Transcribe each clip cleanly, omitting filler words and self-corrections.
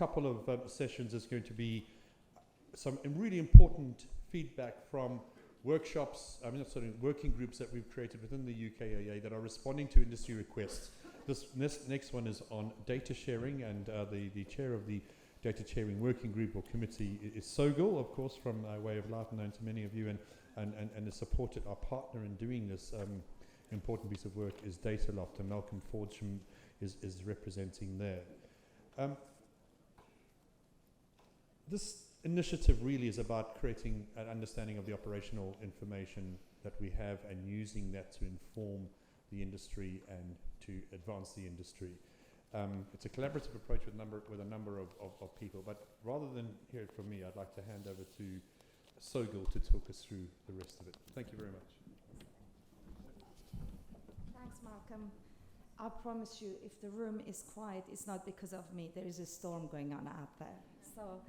couple of sessions is going to be some really important feedback from workshops, working groups that we've created within the UKAA that are responding to industry requests. This next one is on data sharing, and the chair of the data sharing working group or committee is Sogul, of course, from Way of Life, known to many of you, and has supported our partner in doing this important piece of work is Dataloft, and Malcolm Fordsham is representing there. This initiative really is about creating an understanding of the operational information that we have and using that to inform the industry and to advance the industry. It's a collaborative approach with a number of people, but rather than hear it from me, I'd like to hand over to Sogul to talk us through the rest of it. Thank you very much. Thanks, Malcolm. I promise you, if the room is quiet, it's not because of me. There is a storm going on out there. So,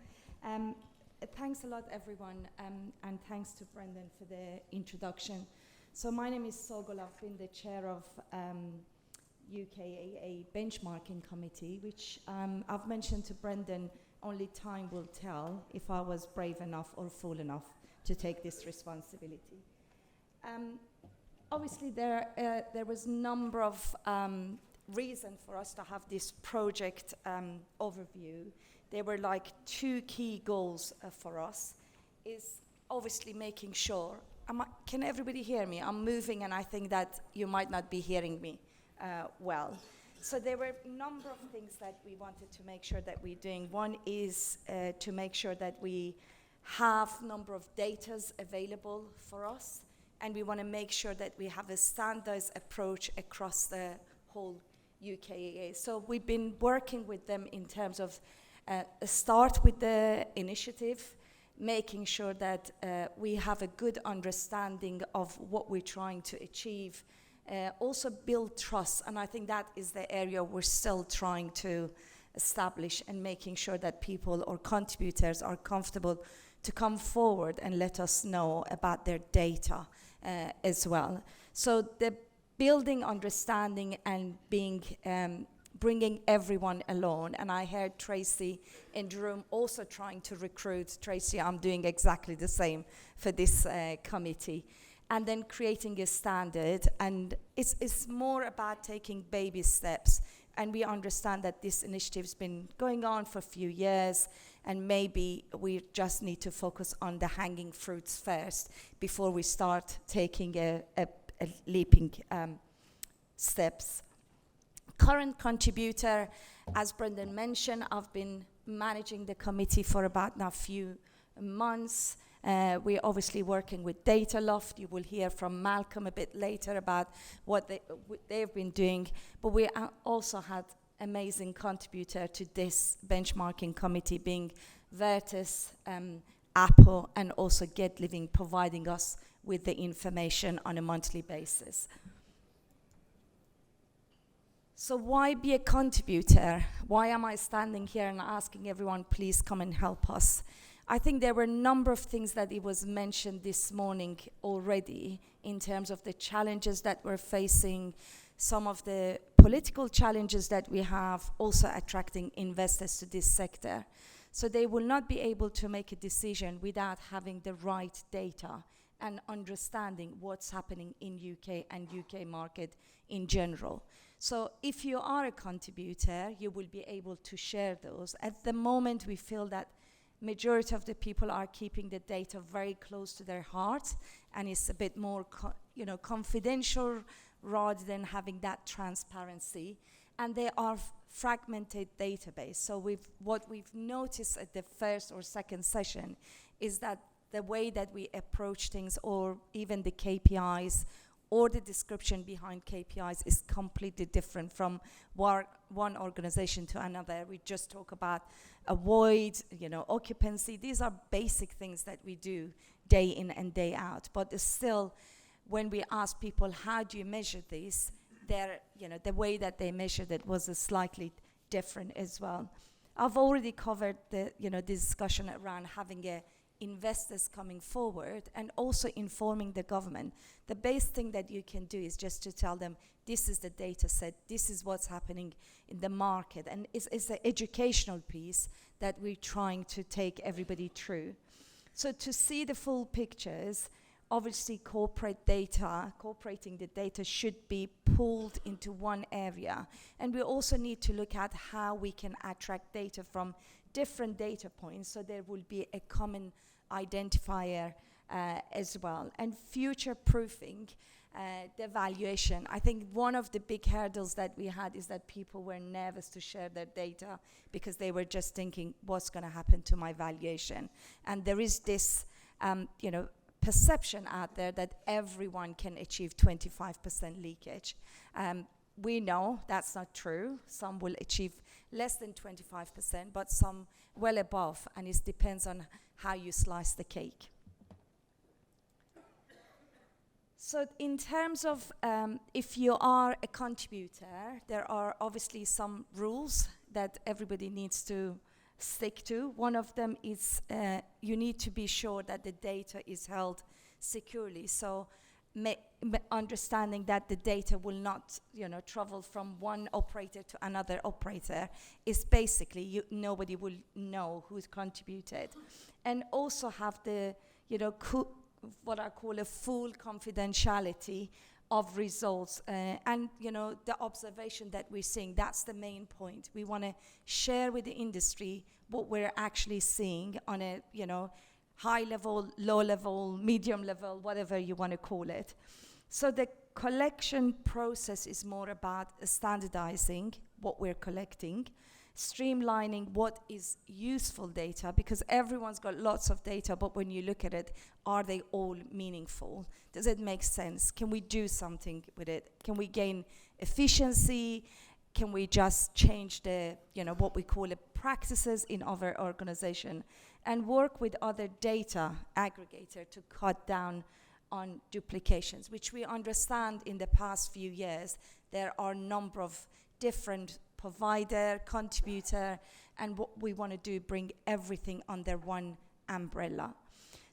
thanks a lot, everyone, and thanks to Brendan for the introduction. So my name is Sogul. I've been the chair of UKAA Benchmarking Committee, which I've mentioned to Brendan, only time will tell if I was brave enough or fool enough to take this responsibility. Obviously, there was a number of reasons for us to have this project overview. There were like two key goals for us, is obviously making sure, can everybody hear me? I'm moving and I think that you might not be hearing me well. So there were a number of things that we wanted to make sure that we're doing. One is to make sure that we have a number of datas available for us, and we want to make sure that we have a standardized approach across the whole UKAA. So we've been working with them in terms of start with the initiative, making sure that we have a good understanding of what we're trying to achieve, also build trust, and I think that is the area we're still trying to establish, and making sure that people or contributors are comfortable to come forward and let us know about their data as well. So the building understanding and bringing everyone along, and I heard Tracy in the room also trying to recruit. Tracy, I'm doing exactly the same for this committee. And then creating a standard, and it's more about taking baby steps. And we understand that this initiative's been going on for a few years, and maybe we just need to focus on the hanging fruits first before we start taking a leaping steps. Current contributor, as Brendan mentioned, I've been managing the committee for about now a few months. We're obviously working with Dataloft. You will hear from Malcolm a bit later about what they've been doing. But we also had amazing contributor to this benchmarking committee being Vertus, Apple, and also Get Living, providing us with the information on a monthly basis. So why be a contributor? Why am I standing here and asking everyone, please come and help us? I think there were a number of things that it was mentioned this morning already in terms of the challenges that we're facing, some of the political challenges that we have, also attracting investors to this sector. So they will not be able to make a decision without having the right data and understanding what's happening in UK and UK market in general. So if you are a contributor, you will be able to share those. At the moment, we feel that majority of the people are keeping the data very close to their heart, and it's a bit more confidential rather than having that transparency. And they are fragmented database. So what we've noticed at the first or second session is that the way that we approach things, or even the KPIs or the description behind KPIs, is completely different from one organization to another. We just talk about avoid, occupancy. These are basic things that we do day in and day out. But still, when we ask people, how do you measure this? The way that they measured it was slightly different as well. I've already covered the discussion around having a investors coming forward, and also informing the government. The best thing that you can do is just to tell them, this is the data set, this is what's happening in the market, and it's an educational piece that we're trying to take everybody through. So to see the full pictures, obviously incorporating the data should be pulled into one area. And we also need to look at how we can attract data from different data points, so there will be a common identifier as well. And future-proofing the valuation. I think one of the big hurdles that we had is that people were nervous to share their data because they were just thinking, what's going to happen to my valuation? And there is this, perception out there that everyone can achieve 25% leakage. We know that's not true. Some will achieve less than 25%, but some well above, and it depends on how you slice the cake. So in terms of if you are a contributor, there are obviously some rules that everybody needs to stick to. One of them is you need to be sure that the data is held securely. So understanding that the data will not, travel from one operator to another operator is basically nobody will know who's contributed, and also have the, what I call a full confidentiality of results, and the observation that we're seeing. That's the main point. We want to share with the industry what we're actually seeing on a high level, low level, medium level, whatever you want to call it. So the collection process is more about standardizing what we're collecting, streamlining what is useful data, because everyone's got lots of data, but when you look at it, are they all meaningful? Does it make sense? Can we do something with it? Can we gain efficiency? Can we just change the, what we call practices in our organization, and work with other data aggregator to cut down on duplications, which we understand in the past few years there are a number of different provider, contributor, and what we want to do, bring everything under one umbrella.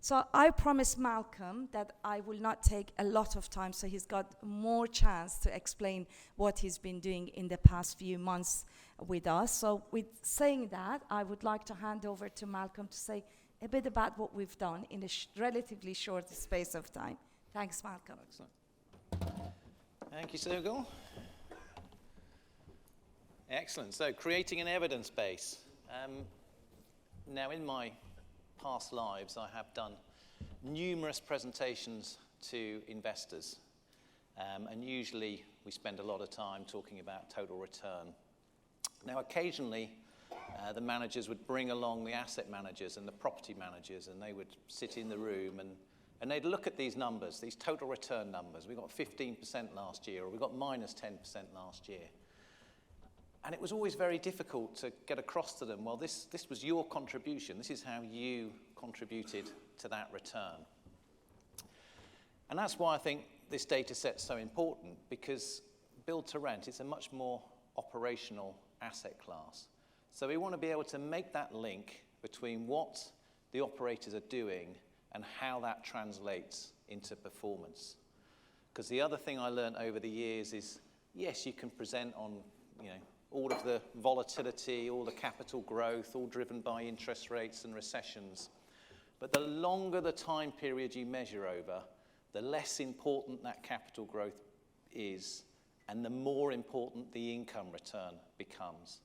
So I promised Malcolm that I will not take a lot of time, so he's got more chance to explain what he's been doing in the past few months with us. So with saying that, I would like to hand over to Malcolm to say a bit about what we've done in a relatively short space of time. Thanks, Malcolm. Excellent. Thank you, Sergil. Excellent. So creating an evidence base. Now, in my past lives, I have done numerous presentations to investors. And usually we spend a lot of time talking about total return. Now, occasionally, the managers would bring along the asset managers and the property managers, and they would sit in the room and they'd look at these numbers, these total return numbers. We got 15% last year, or we got minus 10% last year. And it was always very difficult to get across to them, well, this was your contribution. This is how you contributed to that return. And that's why I think this data set's so important, because build to rent is a much more operational asset class. So we want to be able to make that link between what the operators are doing and how that translates into performance. Because the other thing I learned over the years is, yes, you can present on, all of the volatility, all the capital growth, all driven by interest rates and recessions. But the longer the time period you measure over, the less important that capital growth is, and the more important the income return becomes.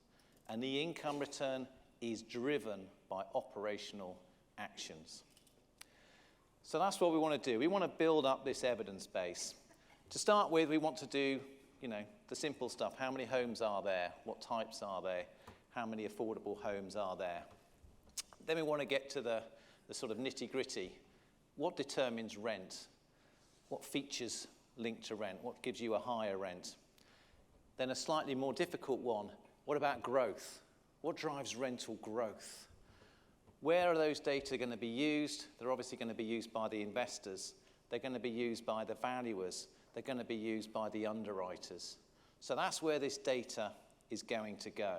And the income return is driven by operational actions. So that's what we want to do. We want to build up this evidence base. To start with, we want to do, the simple stuff. How many homes are there? What types are there? How many affordable homes are there? Then we want to get to the sort of nitty-gritty. What determines rent? What features link to rent? What gives you a higher rent? Then a slightly more difficult one. What about growth? What drives rental growth? Where are those data going to be used? They're obviously going to be used by the investors. They're going to be used by the valuers. They're going to be used by the underwriters. So that's where this data is going to go.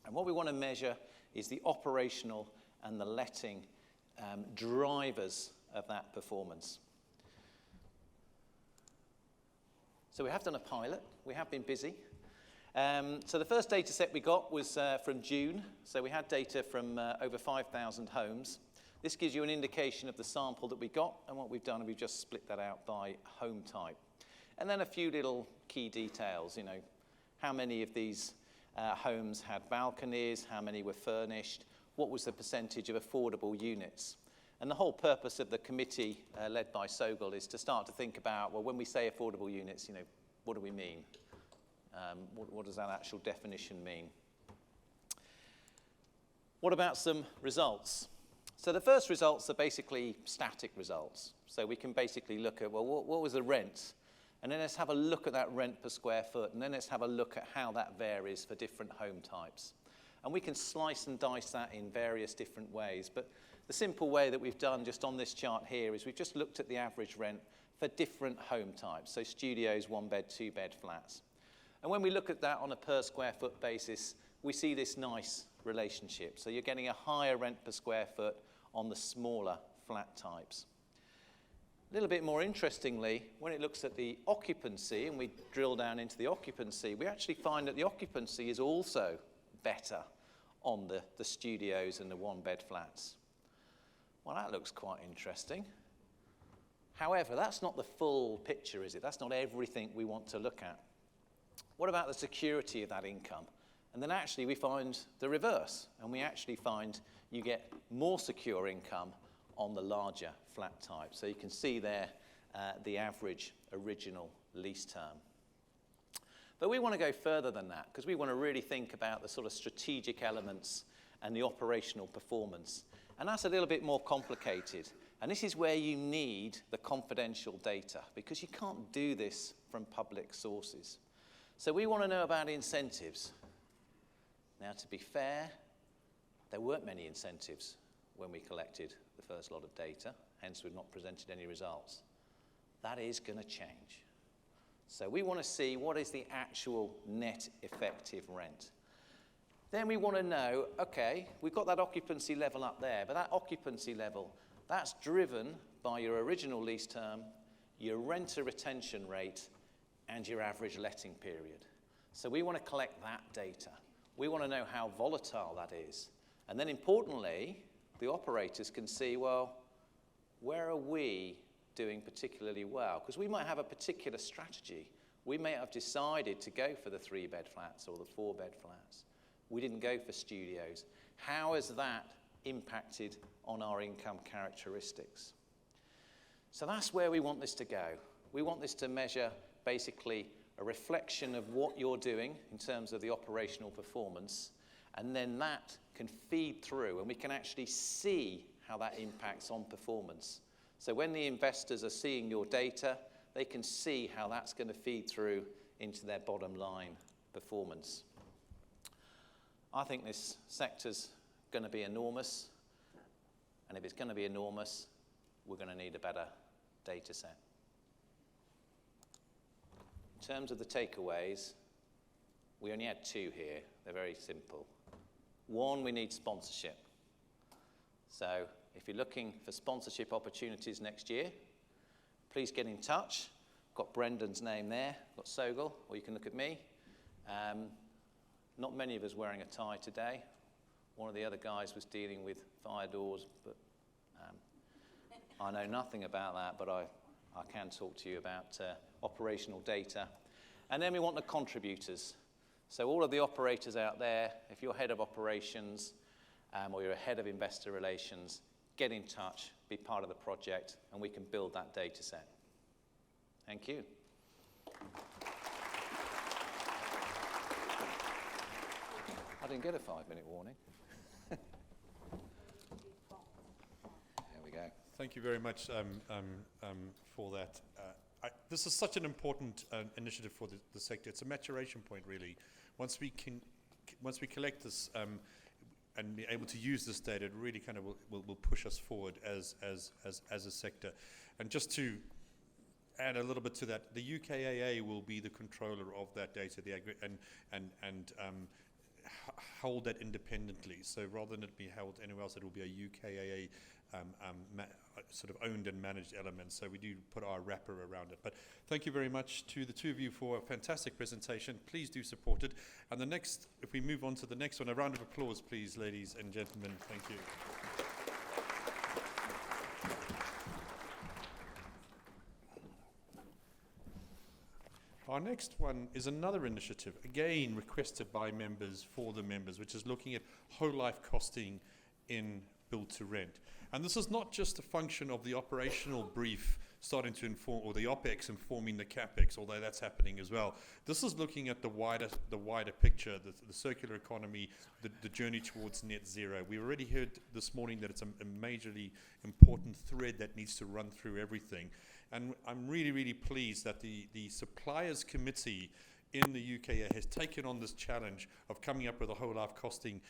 And what we want to measure is the operational and the letting drivers of that performance. So we have done a pilot. We have been busy. So the first data set we got was from June. So we had data from over 5,000 homes. This gives you an indication of the sample that we got, and what we've done, we've just split that out by home type. And then a few little key details, you know, how many of these homes had balconies, how many were furnished, what was the percentage of affordable units. And the whole purpose of the committee led by Sogol is to start to think about, well, when we say affordable units, you know, what do we mean? What does that actual definition mean? What about some results? So the first results are basically static results. So we can basically look at, well, what was the rent? And then let's have a look at that rent per square foot, and then let's have a look at how that varies for different home types. And we can slice and dice that in various different ways. But the simple way that we've done just on this chart here is we've just looked at the average rent for different home types. So studios, 1-bed, 2-bed flats. And when we look at that on a per square foot basis, we see this nice relationship. So you're getting a higher rent per square foot on the smaller flat types. A little bit more interestingly, when it looks at the occupancy, and we drill down into the occupancy, we actually find that the occupancy is also better on the studios and the 1-bed flats. Well, that looks quite interesting. However, that's not the full picture, is it? That's not everything we want to look at. What about the security of that income? And then actually we find the reverse, and we actually find you get more secure income on the larger flat type. So you can see there the average original lease term. But we want to go further than that, because we want to really think about the sort of strategic elements and the operational performance. And that's a little bit more complicated. And this is where you need the confidential data, because you can't do this from public sources. So we want to know about incentives. Now, to be fair, there weren't many incentives when we collected the first lot of data, hence we've not presented any results. That is going to change. So we want to see what is the actual net effective rent. Then we want to know, okay, we've got that occupancy level up there, but that occupancy level, that's driven by your original lease term, your renter retention rate, and your average letting period. So we want to collect that data. We want to know how volatile that is. And then importantly, the operators can see, well, where are we doing particularly well? Because we might have a particular strategy. We may have decided to go for the 3-bed flats or the 4-bed flats. We didn't go for studios. How has that impacted on our income characteristics? So that's where we want this to go. We want this to measure basically a reflection of what you're doing in terms of the operational performance, and then that can feed through, and we can actually see how that impacts on performance. So when the investors are seeing your data, they can see how that's going to feed through into their bottom line performance. I think this sector's going to be enormous, and if it's going to be enormous, we're going to need a better data set. In terms of the takeaways, we only had 2 here. They're very simple. 1, we need sponsorship. So if you're looking for sponsorship opportunities next year, please get in touch. Got Brendan's name there, got Sogol, or you can look at me. Not many of us wearing a tie today. One of the other guys was dealing with fire doors, but I know nothing about that, but I can talk to you about operational data. And then we want the contributors. So all of the operators out there, if you're head of operations or you're a head of investor relations, get in touch, be part of the project, and we can build that data set. Thank you. I didn't get a 5-minute warning. There we go. Thank you very much for that. This is such an important initiative for the sector. It's a maturation point, really. Once we collect this and be able to use this data, it really kind of will push us forward as a sector. And just to add a little bit to that, the UKAA will be the controller of that data, and hold that independently. So rather than it be held anywhere else, it will be a UKAA sort of owned and managed element. So we do put our wrapper around it. But thank you very much to the two of you for a fantastic presentation. Please do support it. And the next, if we move on to the next one, a round of applause, please, ladies and gentlemen. Thank you. Our next one is another initiative, again requested by members for the members, which is looking at whole life costing in build to rent. And this is not just a function of the operational brief starting to inform, or the OPEX informing the CAPEX, although that's happening as well. This is looking at the wider picture, the circular economy, the journey towards net zero. We already heard this morning that it's a majorly important thread that needs to run through everything. And I'm really, really pleased that the suppliers committee in the UK has taken on this challenge of coming up with a whole life costing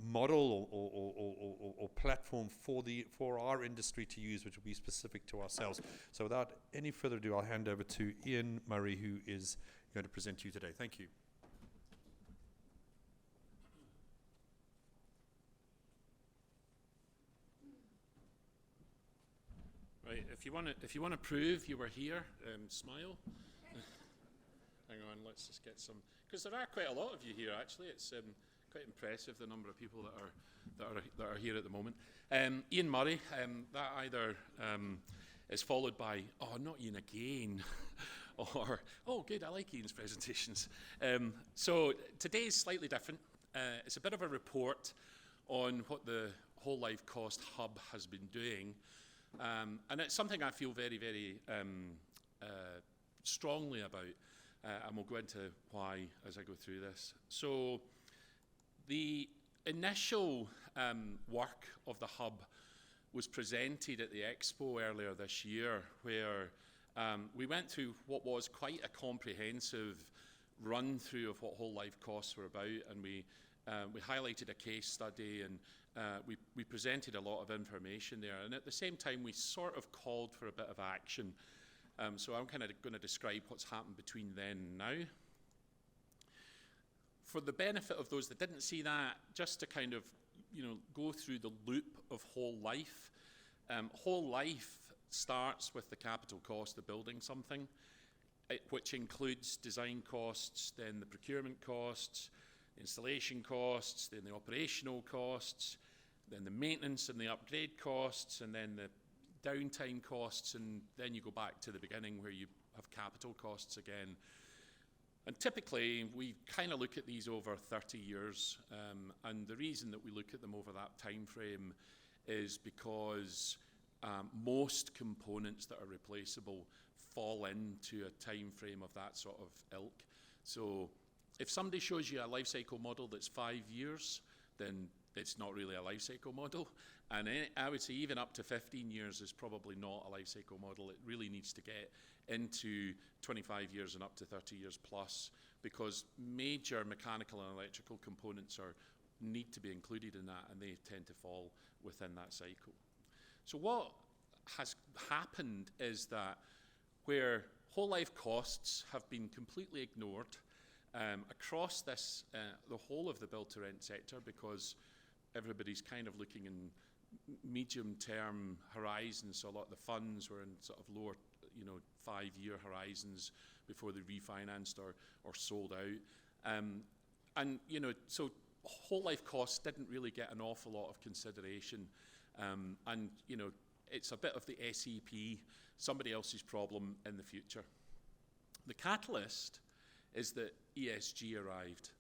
model or platform for our industry to use, which will be specific to ourselves. So without any further ado, I'll hand over to Ian Murray, who is going to present to you today. Thank you. Right, if you want to prove you were here, smile. Hang on, let's just get some, because there are quite a lot of you here actually. It's quite impressive the number of people that are here at the moment. Ian Murray, that either is followed by, oh, not Ian again, or, oh, good, I like Ian's presentations. So today's slightly different. It's a bit of a report on what the Whole Life Cost Hub has been doing. And it's something I feel very, very strongly about, and we'll go into why as I go through this. So the initial work of the hub was presented at the Expo earlier this year, where we went through what was quite a comprehensive run-through of what whole life costs were about, and we highlighted a case study, and we presented a lot of information there, and at the same time we sort of called for a bit of action. So I'm kind of going to describe what's happened between then and now. For the benefit of those that didn't see that, just to kind of go through the loop of whole life. Whole life starts with the capital cost of building something, which includes design costs, then the procurement costs, installation costs, then the operational costs, then the maintenance and the upgrade costs, and then the downtime costs, and then you go back to the beginning where you have capital costs again. And typically, we kind of look at these over 30 years, and the reason that we look at them over that time frame is because most components that are replaceable fall into a time frame of that sort of ilk. So if somebody shows you a life cycle model that's 5 years, then it's not really a life cycle model. And I would say even up to 15 years is probably not a life cycle model. It really needs to get into 25 years and up to 30 years plus, because major mechanical and electrical components need to be included in that, and they tend to fall within that cycle. So what has happened is that where whole life costs have been completely ignored across this, the whole of the build-to-rent sector, because everybody's kind of looking in medium-term horizons, so a lot of the funds were in sort of lower, 5-year horizons before they refinanced or sold out. And so whole life costs didn't really get an awful lot of consideration. And it's a bit of the SEP, somebody else's problem in the future. The catalyst is that ESG arrived.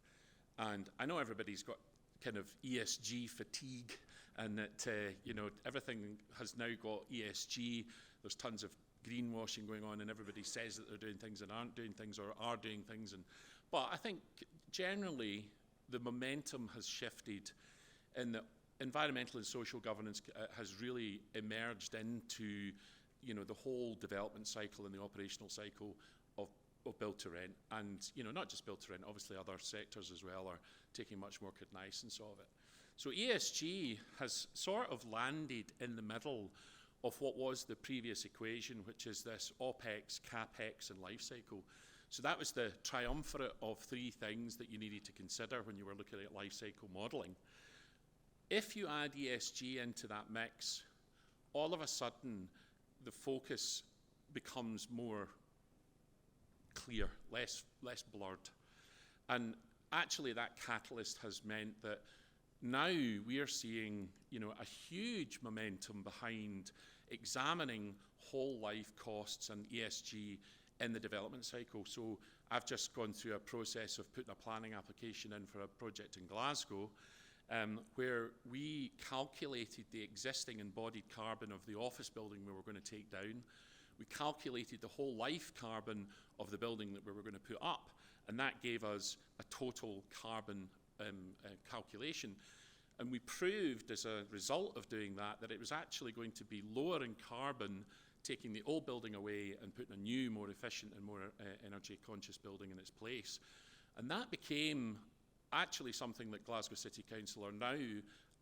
And I know everybody's got kind of ESG fatigue, and that everything has now got ESG. There's tons of greenwashing going on, and everybody says that they're doing things and aren't doing things, or are doing things. But I think generally the momentum has shifted, and that environmental and social governance has really emerged into the whole development cycle and the operational cycle of build to rent. And not just build to rent, obviously other sectors as well are taking much more cognizance of it. So ESG has sort of landed in the middle of what was the previous equation, which is this OPEX, CAPEX, and life cycle. So that was the triumvirate of 3 things that you needed to consider when you were looking at life cycle modelling. If you add ESG into that mix, all of a sudden the focus becomes more clear, less blurred. And actually that catalyst has meant that now we are seeing, you know, a huge momentum behind examining whole life costs and ESG in the development cycle. So I've just gone through a process of putting a planning application in for a project in Glasgow, where we calculated the existing embodied carbon of the office building we were going to take down. We calculated the whole life carbon of the building that we were going to put up, and that gave us a total carbon calculation. And we proved as a result of doing that it was actually going to be lower in carbon, taking the old building away and putting a new, more efficient and more energy conscious building in its place. And that became actually something that Glasgow City Council are now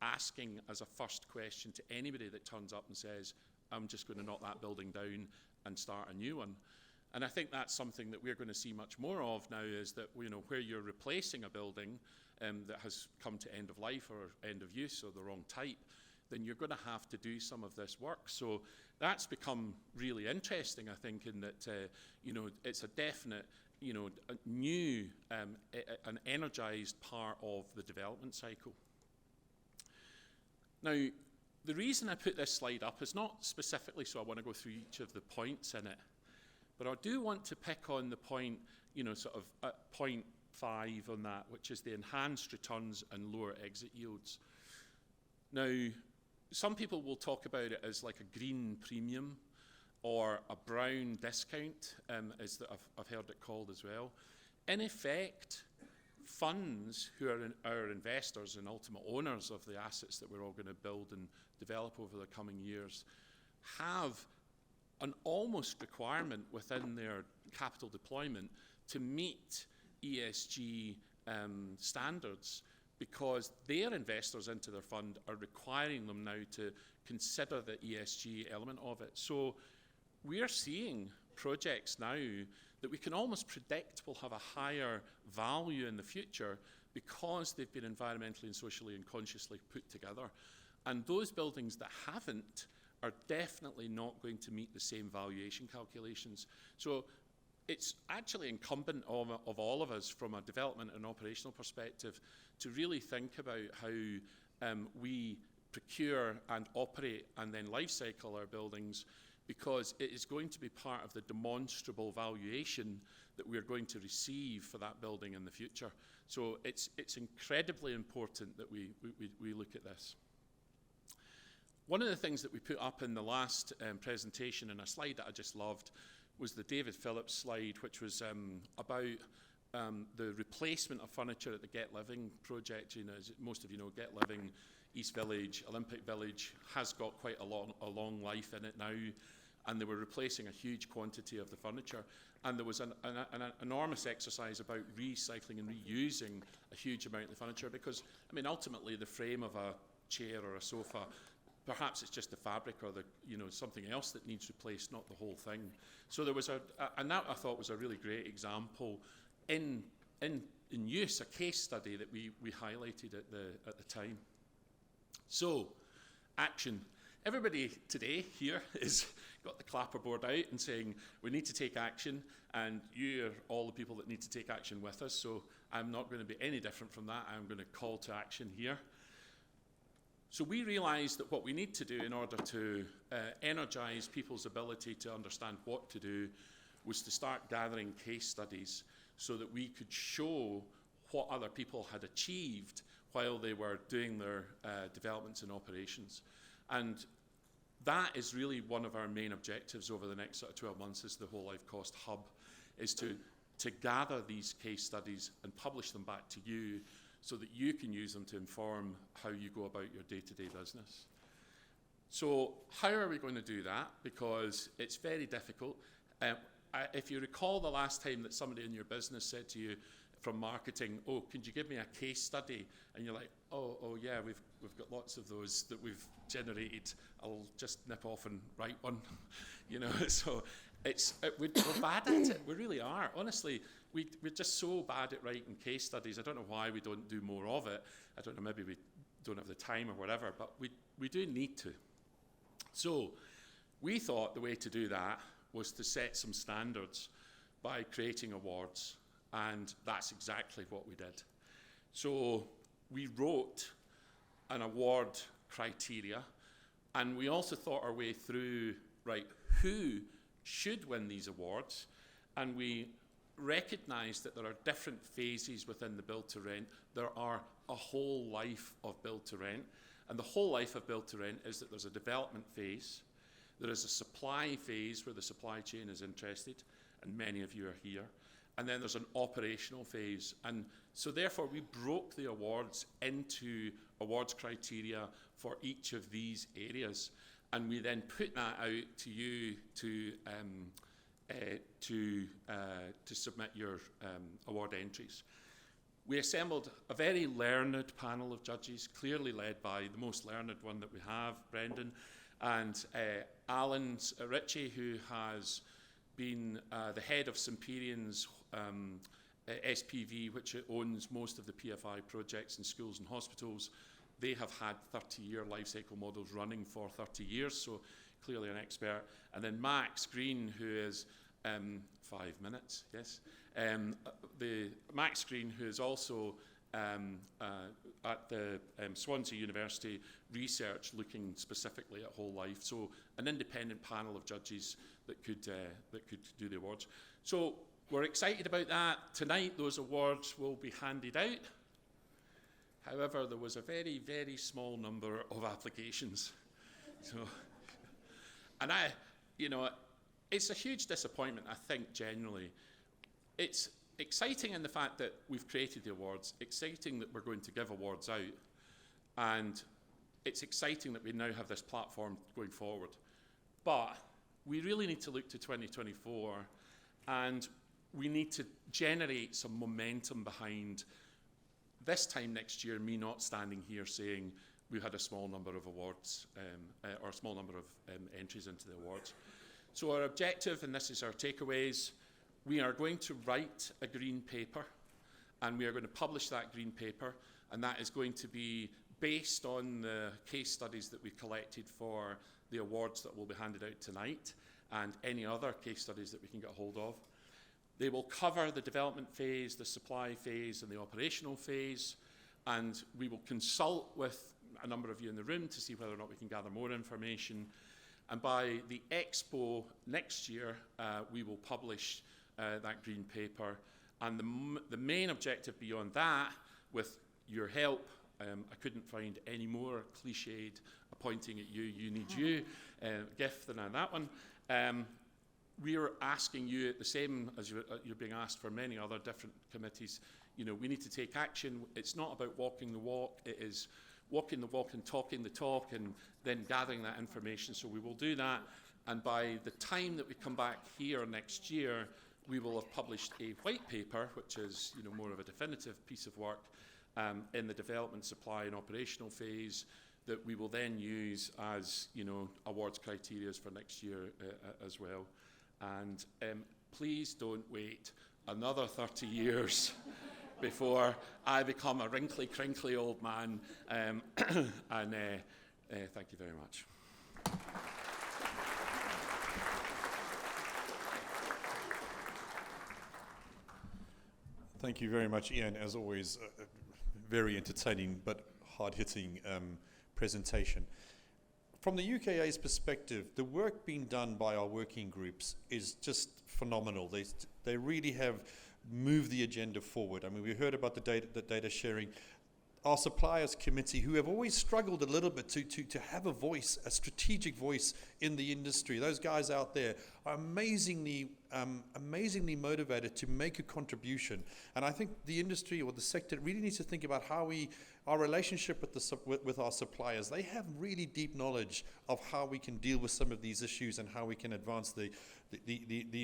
asking as a first question to anybody that turns up and says, I'm just going to knock that building down and start a new one. And I think that's something that we're going to see much more of now, is that, you know, where you're replacing a building that has come to end of life or end of use or the wrong type, then you're going to have to do some of this work. So that's become really interesting, I think, in that, you know, it's a definite, you know, a new, an energized part of the development cycle. Now, the reason I put this slide up is not specifically so I want to go through each of the points in it, but I do want to pick on the point, you know, sort of at point 5 on that, which is the enhanced returns and lower exit yields. Now, some people will talk about it as like a green premium or a brown discount, as I've heard it called as well. In effect, funds who are our investors and ultimate owners of the assets that we're all going to build and develop over the coming years have an almost requirement within their capital deployment to meet ESG standards, because their investors into their fund are requiring them now to consider the ESG element of it. So we're seeing projects now that we can almost predict will have a higher value in the future because they've been environmentally and socially and consciously put together. And those buildings that haven't are definitely not going to meet the same valuation calculations. So it's actually incumbent of all of us from a development and operational perspective to really think about how we procure and operate and then life cycle our buildings, because it is going to be part of the demonstrable valuation that we're going to receive for that building in the future. So it's incredibly important that we look at this. One of the things that we put up in the last presentation, in a slide that I just loved, was the David Phillips slide, which was about the replacement of furniture at the Get Living project. You know, as most of you know, Get Living, East Village, Olympic Village has got quite a long life in it now, and they were replacing a huge quantity of the furniture. And there was an enormous exercise about recycling and reusing a huge amount of the furniture, because, I mean, ultimately the frame of a chair or a sofa, perhaps it's just the fabric or the, you know, something else that needs replaced, not the whole thing. So there was and that I thought was a really great example in use, a case study that we highlighted at the time. So, action. Everybody today here has got the clapperboard out and saying we need to take action, and you are all the people that need to take action with us. So I'm not going to be any different from that. I'm going to call to action here. So we realised that what we need to do in order to energise people's ability to understand what to do was to start gathering case studies so that we could show what other people had achieved while they were doing their developments and operations. And that is really one of our main objectives over the next sort of 12 months as the Whole Life Cost Hub, is to gather these case studies and publish them back to you so that you can use them to inform how you go about your day-to-day business. So how are we going to do that? Because it's very difficult. If you recall the last time that somebody in your business said to you from marketing, oh, could you give me a case study? And you're like, oh yeah, we've got lots of those that we've generated. I'll just nip off and write one, you know. So we're bad at it. We really are. Honestly, we're just so bad at writing case studies. I don't know why we don't do more of it. I don't know, maybe we don't have the time or whatever, but we do need to. So we thought the way to do that was to set some standards by creating awards, and that's exactly what we did. So we wrote an award criteria, and we also thought our way through, right, who should win these awards, and we recognise that there are different phases within the build to rent. There are a whole life of build to rent, and the whole life of build to rent is that there's a development phase, there is a supply phase where the supply chain is interested, and many of you are here, and then there's an operational phase. And so therefore we broke the awards into awards criteria for each of these areas, and we then put that out to you to submit your award entries. We assembled a very learned panel of judges, clearly led by the most learned one that we have, Brendan, and Alan Ritchie, who has been the head of Semperian's SPV, which owns most of the PFI projects in schools and hospitals. They have had 30-year life cycle models running for 30 years, so clearly an expert. And then Max Green, who is 5 minutes, yes. Max Green, who is also at the Swansea University research looking specifically at whole life. So an independent panel of judges that could do the awards. So we're excited about that. Tonight those awards will be handed out. However, there was a very, very small number of applications. So, and it's a huge disappointment, I think, generally. It's exciting in the fact that we've created the awards, exciting that we're going to give awards out, and it's exciting that we now have this platform going forward. But we really need to look to 2024, and we need to generate some momentum behind this time next year, me not standing here saying we've had a small number of awards or a small number of entries into the awards. So our objective, and this is our takeaways, we are going to write a green paper, and we are going to publish that green paper, and that is going to be based on the case studies that we collected for the awards that will be handed out tonight, and any other case studies that we can get hold of. They will cover the development phase, the supply phase, and the operational phase, and we will consult with a number of you in the room to see whether or not we can gather more information. And by the Expo next year, we will publish that green paper. And the main objective beyond that, with your help, I couldn't find any more cliched pointing at you, you need you, gift than on that one. We are asking you, the same as you're being asked for many other different committees, we need to take action. It's not about walking the walk, it is walking the walk and talking the talk, and then gathering that information. So we will do that, and by the time that we come back here next year, we will have published a white paper, which is more of a definitive piece of work in the development, supply, and operational phase that we will then use as awards criteria for next year as well. And please don't wait another 30 years before I become a wrinkly, crinkly old man. And thank you very much. Thank you very much, Ian. As always, very entertaining but hard-hitting presentation. From the UKA's perspective, the work being done by our working groups is just phenomenal. They really have moved the agenda forward. I mean, we heard about the data sharing. Our suppliers committee, who have always struggled a little bit to have a voice, a strategic voice in the industry. Those guys out there are amazingly motivated to make a contribution. And I think the industry or the sector really needs to think about how our relationship with our suppliers. They have really deep knowledge of how we can deal with some of these issues and how we can advance the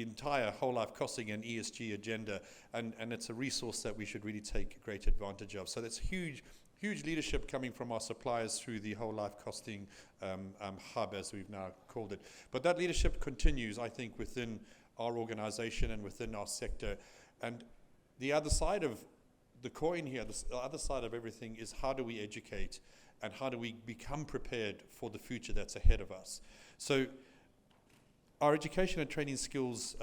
entire whole life costing and ESG agenda, and it's a resource that we should really take great advantage of. So that's huge huge leadership coming from our suppliers through the whole life costing hub, as we've now called it. But that leadership continues, I think, within our organization and within our sector. And the other side of the coin here, the other side of everything, is how do we educate and how do we become prepared for the future that's ahead of us. So our education and training skills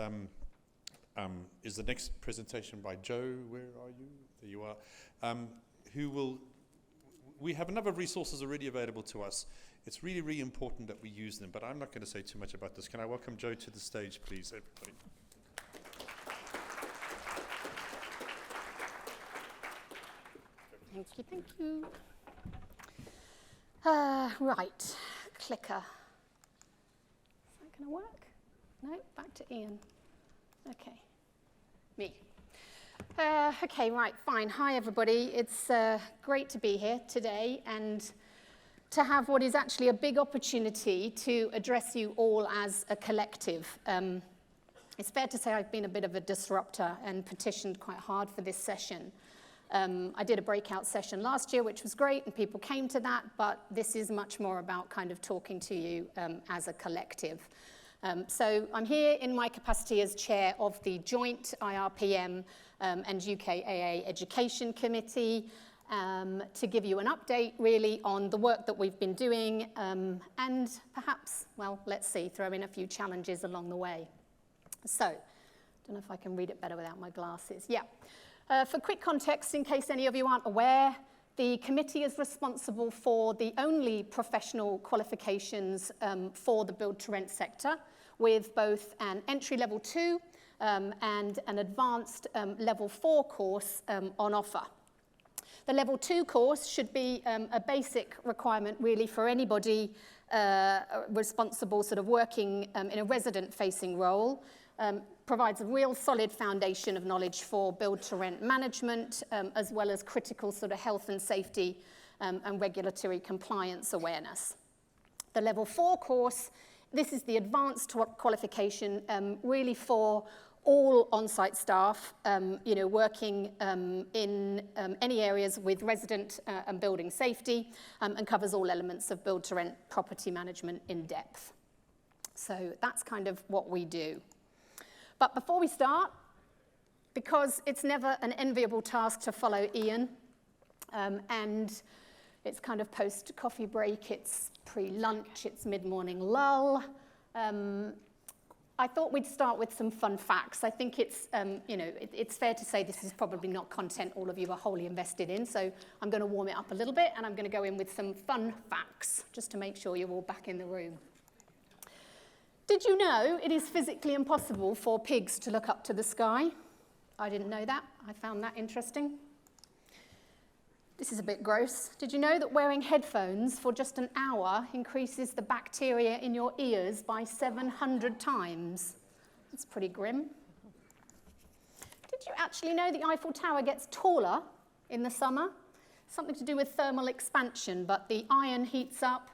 is the next presentation by Joe. Where are you? There you are. We have a number of resources already available to us. It's really, really important that we use them, but I'm not going to say too much about this. Can I welcome Joe to the stage, please, everybody? Thank you. Right, clicker. Is that going to work? No, back to Ian. Okay, me. Okay, right, fine. Hi, everybody. It's great to be here today and to have what is actually a big opportunity to address you all as a collective. It's fair to say I've been a bit of a disruptor and petitioned quite hard for this session. I did a breakout session last year, which was great, and people came to that, but this is much more about kind of talking to you as a collective. So I'm here in my capacity as chair of the joint IRPM and UKAA Education Committee to give you an update really on the work that we've been doing and perhaps, well, let's see, throw in a few challenges along the way. So, I don't know if I can read it better without my glasses. Yeah. For quick context, in case any of you aren't aware, the committee is responsible for the only professional qualifications for the build-to-rent sector, with both an entry level 2 and an advanced level 4 course on offer. The level 2 course should be a basic requirement really for anybody responsible sort of working in a resident-facing role. Provides a real solid foundation of knowledge for build-to-rent management, as well as critical sort of health and safety and regulatory compliance awareness. The level 4 course, this is the advanced qualification really for all on-site staff, working in any areas with resident and building safety, and covers all elements of build-to-rent property management in depth. So that's kind of what we do. But before we start, because it's never an enviable task to follow Ian, and it's kind of post-coffee break, it's pre-lunch, it's mid-morning lull, I thought we'd start with some fun facts. I think it's, it's fair to say this is probably not content all of you are wholly invested in, so I'm going to warm it up a little bit, and I'm going to go in with some fun facts, just to make sure you're all back in the room. Did you know it is physically impossible for pigs to look up to the sky? I didn't know that. I found that interesting. This is a bit gross. Did you know that wearing headphones for just an hour increases the bacteria in your ears by 700 times? That's pretty grim. Did you actually know the Eiffel Tower gets taller in the summer? Something to do with thermal expansion, but the iron heats up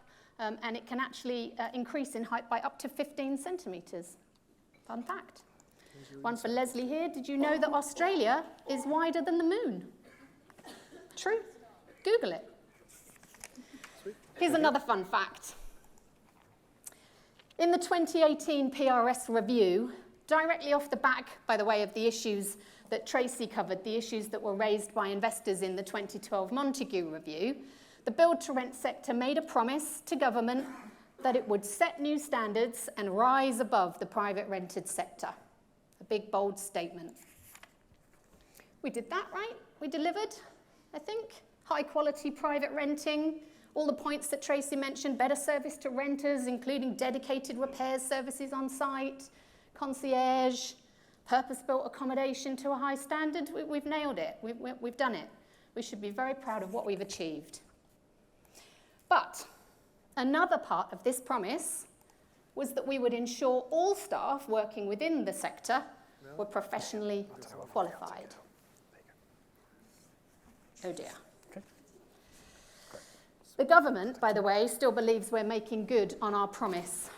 and it can actually increase in height by up to 15 centimetres. Fun fact. One for Leslie here. Did you know that Australia is wider than the moon? True. Google it. Here's another fun fact. In the 2018 PRS review, directly off the back, by the way, of the issues that Tracy covered, the issues that were raised by investors in the 2012 Montague review, the build-to-rent sector made a promise to government that it would set new standards and rise above the private rented sector. A big, bold statement. We did that, right? We delivered, I think. High-quality private renting, all the points that Tracy mentioned, better service to renters, including dedicated repairs services on site, concierge, purpose-built accommodation to a high standard. We've nailed it. We've done it. We should be very proud of what we've achieved. But another part of this promise was that we would ensure all staff working within the sector were professionally qualified. Oh dear. The government, by the way, still believes we're making good on our promise.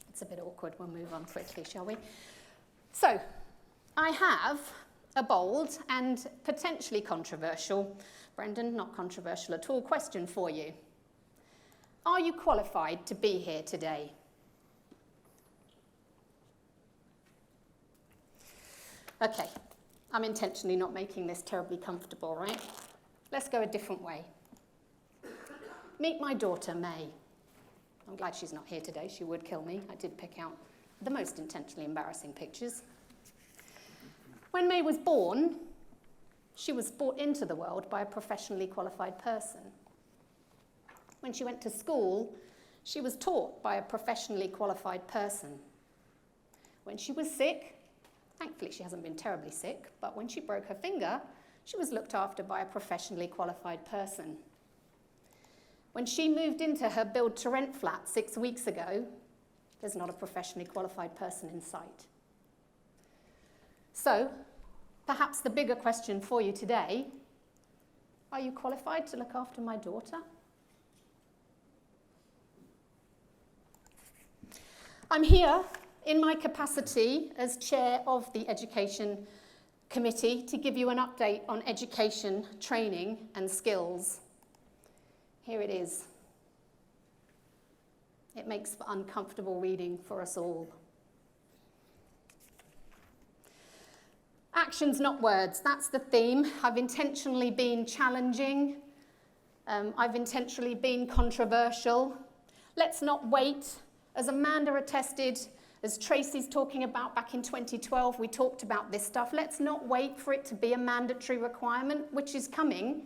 It's a bit awkward. We'll move on quickly, shall we? So, I have a bold and potentially controversial, Brendan, not controversial at all, question for you. Are you qualified to be here today? Okay, I'm intentionally not making this terribly comfortable, right? Let's go a different way. Meet my daughter, May. I'm glad she's not here today. She would kill me. I did pick out the most intentionally embarrassing pictures. When May was born, she was brought into the world by a professionally qualified person. When she went to school, she was taught by a professionally qualified person. When she was sick, thankfully she hasn't been terribly sick, but when she broke her finger, she was looked after by a professionally qualified person. When she moved into her build-to-rent flat 6 weeks ago, there's not a professionally qualified person in sight. So, perhaps the bigger question for you today, are you qualified to look after my daughter? I'm here in my capacity as chair of the Education Committee to give you an update on education, training and skills. Here it is. It makes for uncomfortable reading for us all. Actions, not words, that's the theme. I've intentionally been challenging. I've intentionally been controversial. Let's not wait. As Amanda attested, as Tracy's talking about back in 2012, we talked about this stuff. Let's not wait for it to be a mandatory requirement, which is coming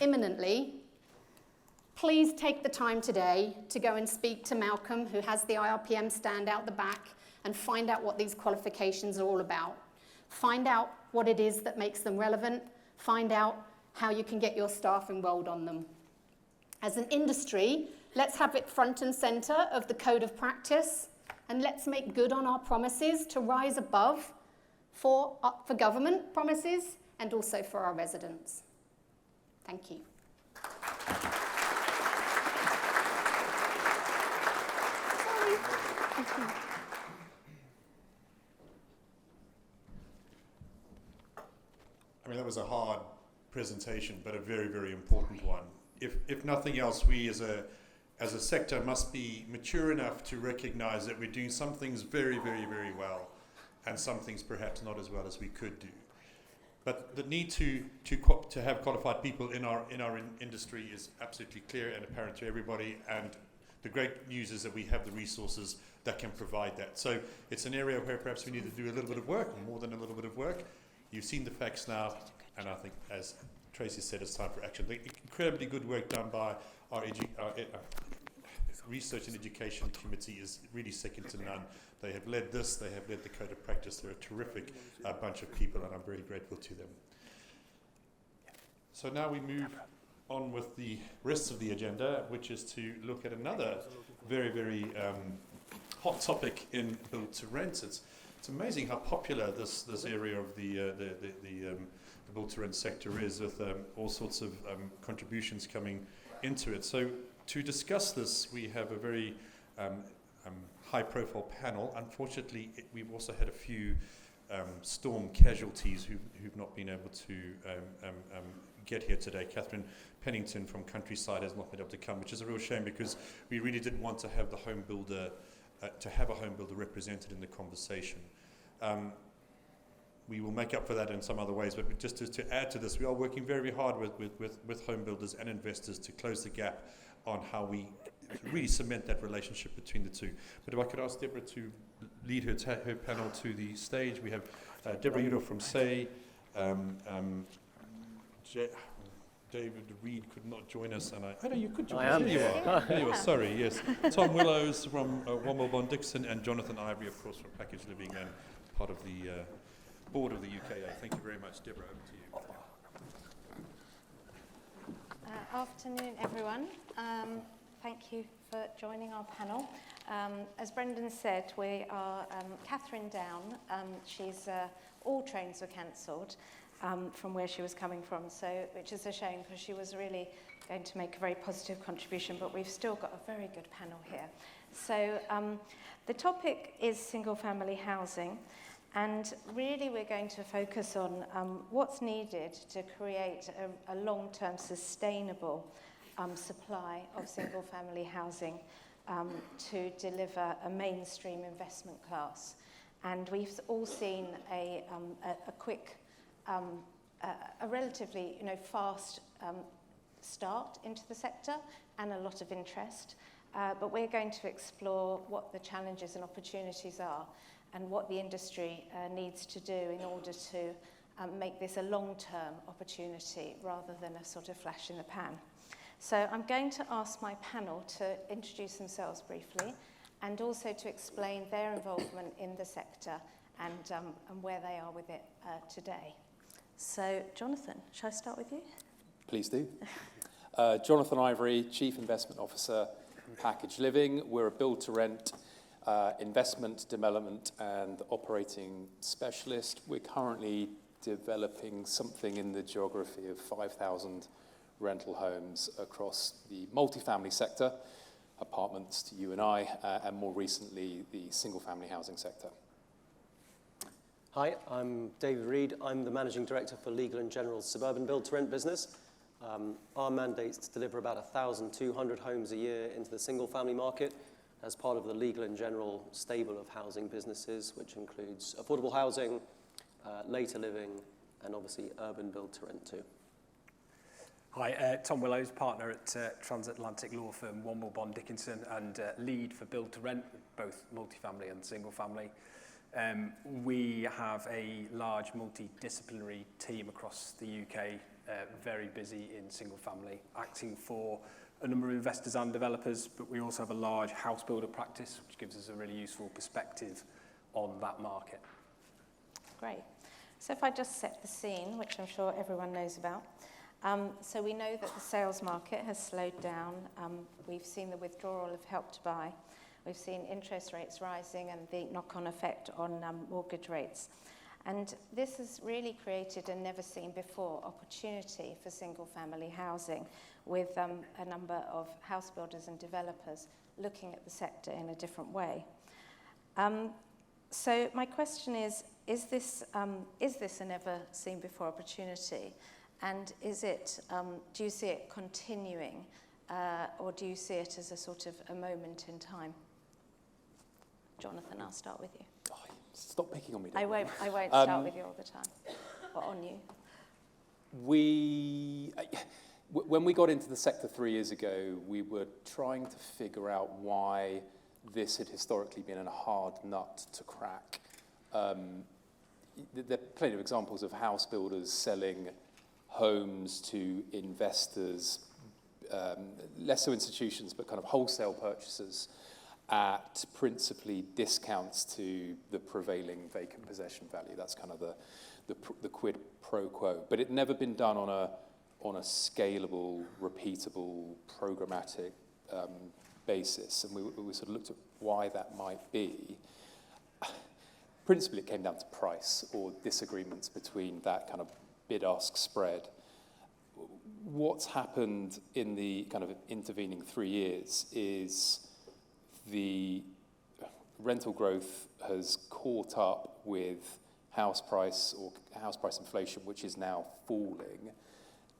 imminently. Please take the time today to go and speak to Malcolm, who has the IRPM stand out the back, and find out what these qualifications are all about. Find out what it is that makes them relevant. Find out how you can get your staff enrolled on them. As an industry, let's have it front and centre of the code of practice, and let's make good on our promises to rise above for government promises and also for our residents. Thank you. I mean, that was a hard presentation, but a very, very important one. If nothing else, we as a sector must be mature enough to recognize that we're doing some things very, very, very well, and some things perhaps not as well as we could do. But the need to have qualified people in our industry is absolutely clear and apparent to everybody, and the great news is that we have the resources that can provide that. So it's an area where perhaps we need to do a little bit of work, more than a little bit of work. You've seen the facts now, and I think, as Tracy said, it's time for action. The incredibly good work done by our Research and Education Committee is really second to none. They have led this, they have led the code of practice. They're a terrific bunch of people, and I'm very grateful to them. So now we move on with the rest of the agenda, which is to look at another very, very hot topic in build to rent. It's amazing how popular this area of the build to rent sector is, with all sorts of contributions coming into it. So to discuss this, we have a very high-profile panel. Unfortunately, we've also had a few storm casualties who've not been able to get here today. Catherine Pennington from Countryside has not been able to come, which is a real shame, because we really did want to have the home builder represented in the conversation. We will make up for that in some other ways, but just to add to this, we are working very hard with home builders and investors to close the gap on how we really cement that relationship between the two. But if I could ask Deborah to lead her panel to the stage. We have Deborah Udo from SAY, David Reed could not join us, and I know you could join us. There you are. Sorry, yes. Tom Willows from Wombledon Dixon, and Jonathan Ivory, of course, from Package Living and part of the board of the UKA. Thank you very much. Deborah, over to you. Afternoon, everyone. Thank you for joining our panel. As Brendan said, we are Catherine down. All trains were cancelled from where she was coming from, which is a shame, because she was really going to make a very positive contribution, but we've still got a very good panel here. So the topic is single-family housing, And really we're going to focus on what's needed to create a long-term sustainable supply of single-family housing to deliver a mainstream investment class. And we've all seen a quick, a relatively fast start into the sector and a lot of interest. But we're going to explore what the challenges and opportunities are and what the industry needs to do in order to make this a long-term opportunity rather than a sort of flash in the pan. So I'm going to ask my panel to introduce themselves briefly and also to explain their involvement in the sector and where they are with it today. So, Jonathan, shall I start with you? Please do. Jonathan Ivory, Chief Investment Officer, Package Living. We're a build-to-rent investment, development, and operating specialist. We're currently developing something in the geography of 5,000 rental homes across the multifamily sector, apartments to you and I, and more recently, the single-family housing sector. Hi, I'm David Reed. I'm the Managing Director for Legal & General's suburban build-to-rent business. Our mandate is to deliver about 1,200 homes a year into the single-family market as part of the Legal & General stable of housing businesses, which includes affordable housing, later living, and obviously urban build-to-rent too. Hi, Tom Willows, partner at transatlantic law firm Womble Bond Dickinson and lead for build to rent, both multifamily and single family. We have a large multidisciplinary team across the UK, very busy in single family, acting for a number of investors and developers, but we also have a large house builder practice, which gives us a really useful perspective on that market. Great. So if I just set the scene, which I'm sure everyone knows about. So we know that the sales market has slowed down. We've seen the withdrawal of Help to Buy. We've seen interest rates rising and the knock-on effect on mortgage rates. And this has really created a never-seen-before opportunity for single-family housing with a number of house builders and developers looking at the sector in a different way. So my question is this a never-seen-before opportunity? And is it, do you see it continuing, or do you see it as a sort of a moment in time? Jonathan, I'll start with you. Oh, stop picking on me. I won't start with you all the time, or on you. When we got into the sector 3 years ago, we were trying to figure out why this had historically been a hard nut to crack. There are plenty of examples of house builders selling homes to investors, less so institutions, but kind of wholesale purchasers at principally discounts to the prevailing vacant possession value. That's kind of the quid pro quo. But it never been done on a scalable, repeatable, programmatic basis. And we sort of looked at why that might be. Principally, it came down to price or disagreements between that kind of bid-ask spread. What's happened in the kind of intervening 3 years is the rental growth has caught up with house price inflation, which is now falling,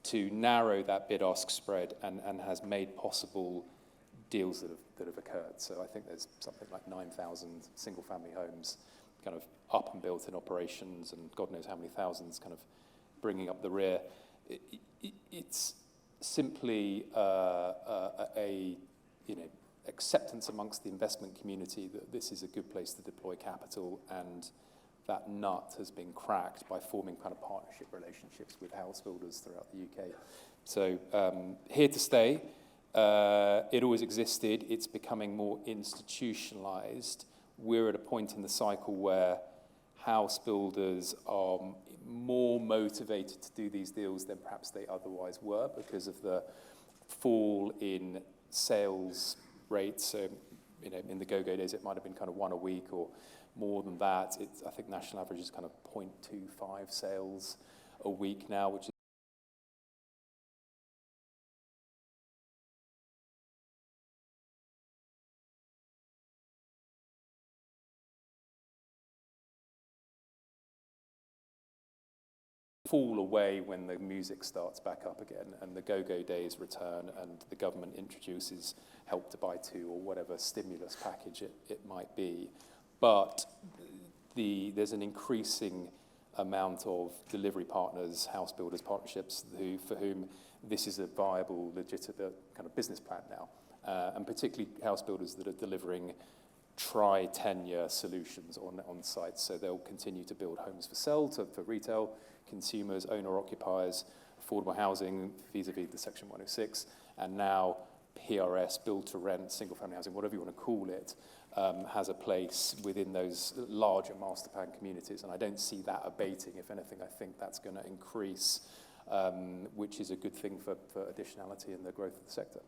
to narrow that bid-ask spread and has made possible deals that have occurred. So I think there's something like 9,000 single-family homes kind of up and built in operations, and God knows how many thousands kind of bringing up the rear. It's simply a acceptance amongst the investment community that this is a good place to deploy capital, and that nut has been cracked by forming kind of partnership relationships with house builders throughout the UK. So here to stay. It always existed. It's becoming more institutionalized. We're at a point in the cycle where house builders are more motivated to do these deals than perhaps they otherwise were because of the fall in sales rates. So, in the go-go days, it might have been kind of one a week or more than that. I think national average is kind of 0.25 sales a week now, which is fall away when the music starts back up again and the go-go days return and the government introduces Help to Buy 2 or whatever stimulus package it might be. But there's an increasing amount of delivery partners, house builders, partnerships for whom this is a viable, legitimate kind of business plan now. And particularly house builders that are delivering tri-tenure solutions on sites. So they'll continue to build homes for sale for retail, consumers, owner-occupiers, affordable housing vis-a-vis the Section 106, and now PRS, build-to-rent, single-family housing, whatever you want to call it, has a place within those larger master plan communities. And I don't see that abating. If anything, I think that's going to increase, which is a good thing for additionality and the growth of the sector.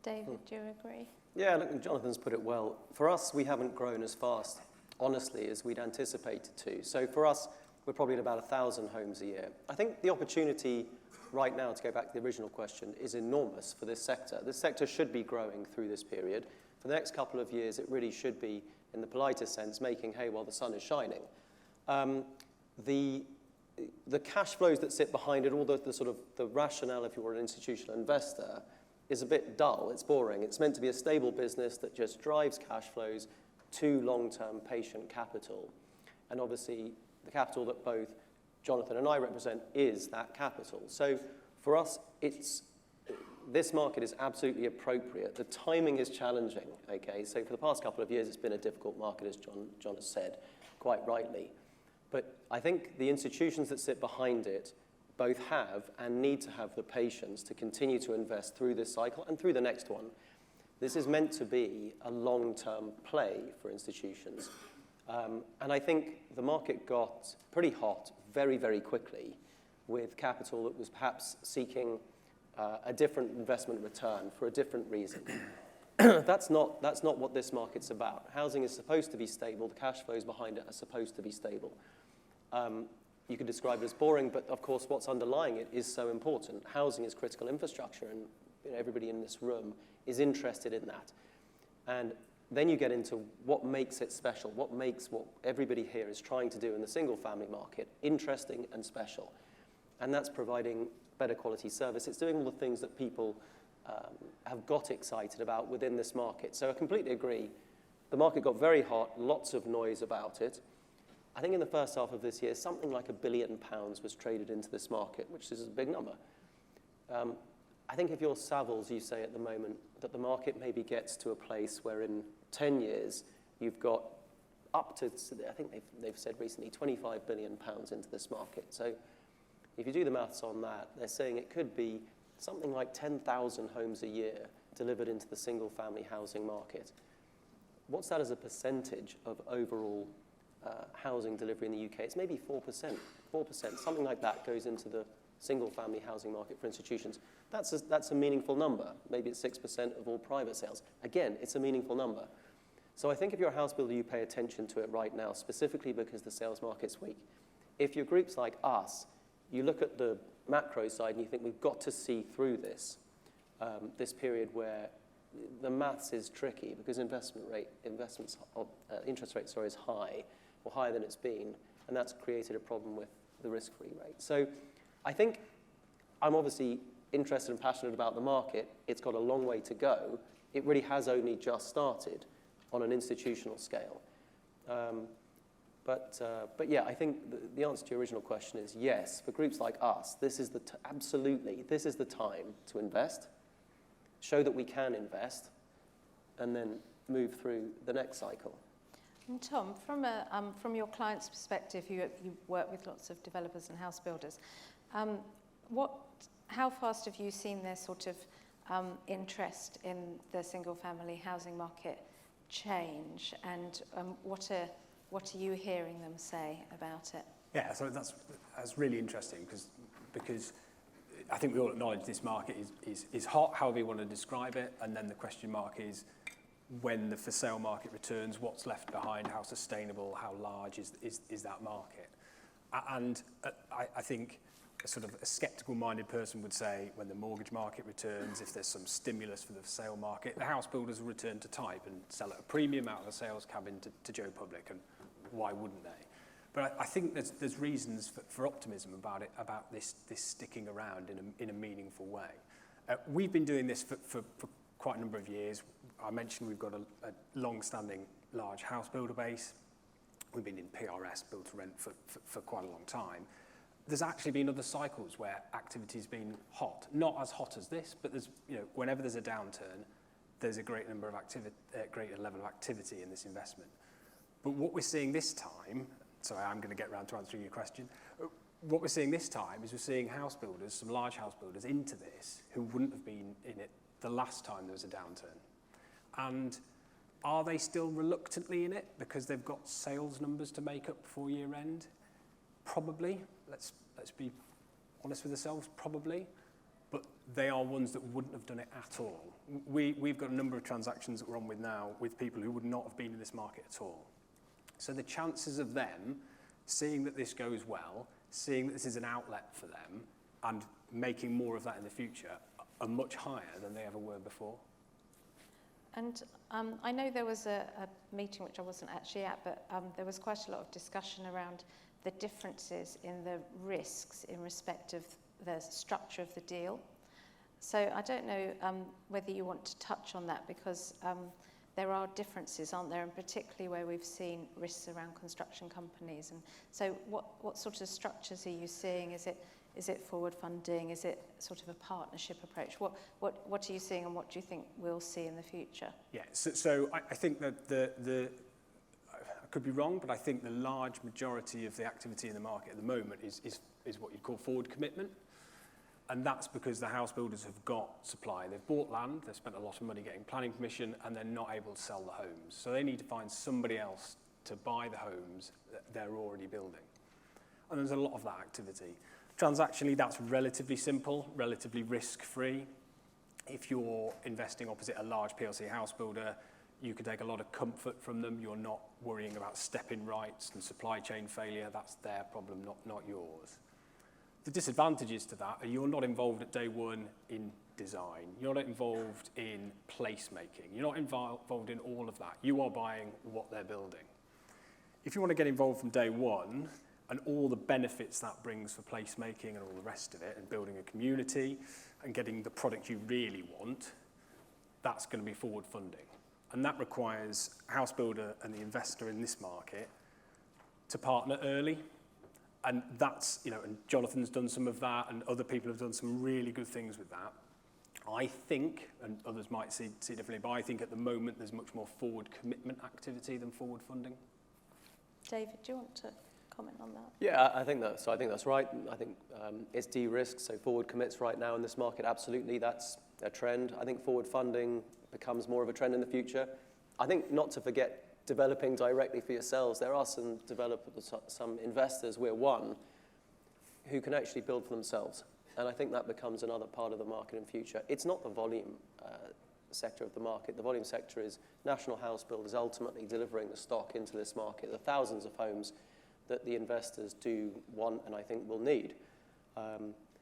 David, do you agree? Yeah, look, Jonathan's put it well. For us, we haven't grown as fast, honestly, as we'd anticipated to. So for us, we're probably at about 1,000 homes a year. I think the opportunity right now, to go back to the original question, is enormous for this sector. This sector should be growing through this period. For the next couple of years, it really should be, in the politest sense, making hay while the sun is shining. The cash flows that sit behind it, all the sort of the rationale, if you were an institutional investor, is a bit dull. It's boring. It's meant to be a stable business that just drives cash flows to long-term patient capital. And obviously, the capital that both Jonathan and I represent is that capital. So for us, this market is absolutely appropriate. The timing is challenging, okay? So for the past couple of years, it's been a difficult market, as John has said, quite rightly. But I think the institutions that sit behind it both have and need to have the patience to continue to invest through this cycle and through the next one. This is meant to be a long-term play for institutions. And I think the market got pretty hot very, very quickly with capital that was perhaps seeking a different investment return for a different reason. That's not what this market's about. Housing is supposed to be stable. The cash flows behind it are supposed to be stable. You could describe it as boring, but of course what's underlying it is so important. Housing is critical infrastructure, and everybody in this room is interested in that. And then you get into what makes it special, what makes what everybody here is trying to do in the single-family market interesting and special. And that's providing better quality service. It's doing all the things that people have got excited about within this market. So I completely agree. The market got very hot, lots of noise about it. I think in the first half of this year, something like £1 billion was traded into this market, which is a big number. I think if you're Savills, you say at the moment that the market maybe gets to a place where in 10 years, you've got up to, I think they've said recently, £25 billion into this market. So if you do the maths on that, they're saying it could be something like 10,000 homes a year delivered into the single-family housing market. What's that as a percentage of overall housing delivery in the UK? It's maybe 4%, something like that goes into the single-family housing market for institutions. That's a meaningful number. Maybe it's 6% of all private sales. Again, it's a meaningful number. So I think if you're a house builder, you pay attention to it right now, specifically because the sales market's weak. If you're groups like us, you look at the macro side and you think we've got to see through this, this period where the maths is tricky because interest rate is high, or higher than it's been, and that's created a problem with the risk-free rate. So I think I'm obviously interested and passionate about the market. It's got a long way to go. It really has only just started on an institutional scale. But yeah, I think the answer to your original question is yes. For groups like us, this is absolutely, this is the time to invest, show that we can invest, and then move through the next cycle. And Tom, from your client's perspective, you work with lots of developers and house builders. How fast have you seen their sort of interest in the single-family housing market change, and what are you hearing them say about it? Yeah, so that's really interesting because I think we all acknowledge this market is hot, however you want to describe it, and then the question mark is when the for sale market returns, what's left behind, how sustainable, how large is that market? And I think a sort of a sceptical-minded person would say when the mortgage market returns, if there's some stimulus for the for sale market, the house builders will return to type and sell at a premium out of the sales cabin to Joe Public, and why wouldn't they? But I think there's reasons for optimism about it, about this sticking around in a meaningful way. We've been doing this for quite a number of years. I mentioned we've got a long-standing large house builder base. We've been in PRS, build to rent, for quite a long time. There's actually been other cycles where activity's been hot. Not as hot as this, but there's, whenever there's a downturn, there's a greater level of activity in this investment. But what we're seeing this time, sorry, I'm going to get around to answering your question. What we're seeing this time is we're seeing house builders, some large house builders, into this who wouldn't have been in it the last time there was a downturn. And are they still reluctantly in it because they've got sales numbers to make up before year end? Probably. Let's be honest with ourselves, probably. But they are ones that wouldn't have done it at all. We've got a number of transactions that we're on with now with people who would not have been in this market at all. So the chances of them seeing that this goes well, seeing that this is an outlet for them, and making more of that in the future are much higher than they ever were before. And I know there was a meeting which I wasn't actually at, but there was quite a lot of discussion around the differences in the risks in respect of the structure of the deal. So I don't know whether you want to touch on that, because there are differences, aren't there, and particularly where we've seen risks around construction companies. And so what sort of structures are you seeing? Is it forward funding? Is it sort of a partnership approach? What are you seeing, and what do you think we'll see in the future? Yeah, so I think that I could be wrong, but I think the large majority of the activity in the market at the moment is what you'd call forward commitment. And that's because the house builders have got supply. They've bought land, they've spent a lot of money getting planning permission, and they're not able to sell the homes. So they need to find somebody else to buy the homes that they're already building. And there's a lot of that activity. Transactionally, that's relatively simple, relatively risk-free. If you're investing opposite a large PLC house builder, you can take a lot of comfort from them. You're not worrying about step-in rights and supply chain failure. That's their problem, not yours. The disadvantages to that are you're not involved at day one in design. You're not involved in placemaking. You're not involved in all of that. You are buying what they're building. If you want to get involved from day one, and all the benefits that brings for placemaking and all the rest of it, and building a community and getting the product you really want, that's going to be forward funding. And that requires a house builder and the investor in this market to partner early. And that's, and Jonathan's done some of that, and other people have done some really good things with that. I think, and others might see differently, but I think at the moment there's much more forward commitment activity than forward funding. David, do you want to comment on that? Yeah, I think that's right. I think it's de-risked, so forward commits right now in this market, absolutely, that's a trend. I think forward funding becomes more of a trend in the future. I think not to forget developing directly for yourselves. There are some developers, some investors, we're one, who can actually build for themselves. And I think that becomes another part of the market in future. It's not the volume sector of the market. The volume sector is national house builders ultimately delivering the stock into this market, the thousands of homes that the investors do want and I think will need.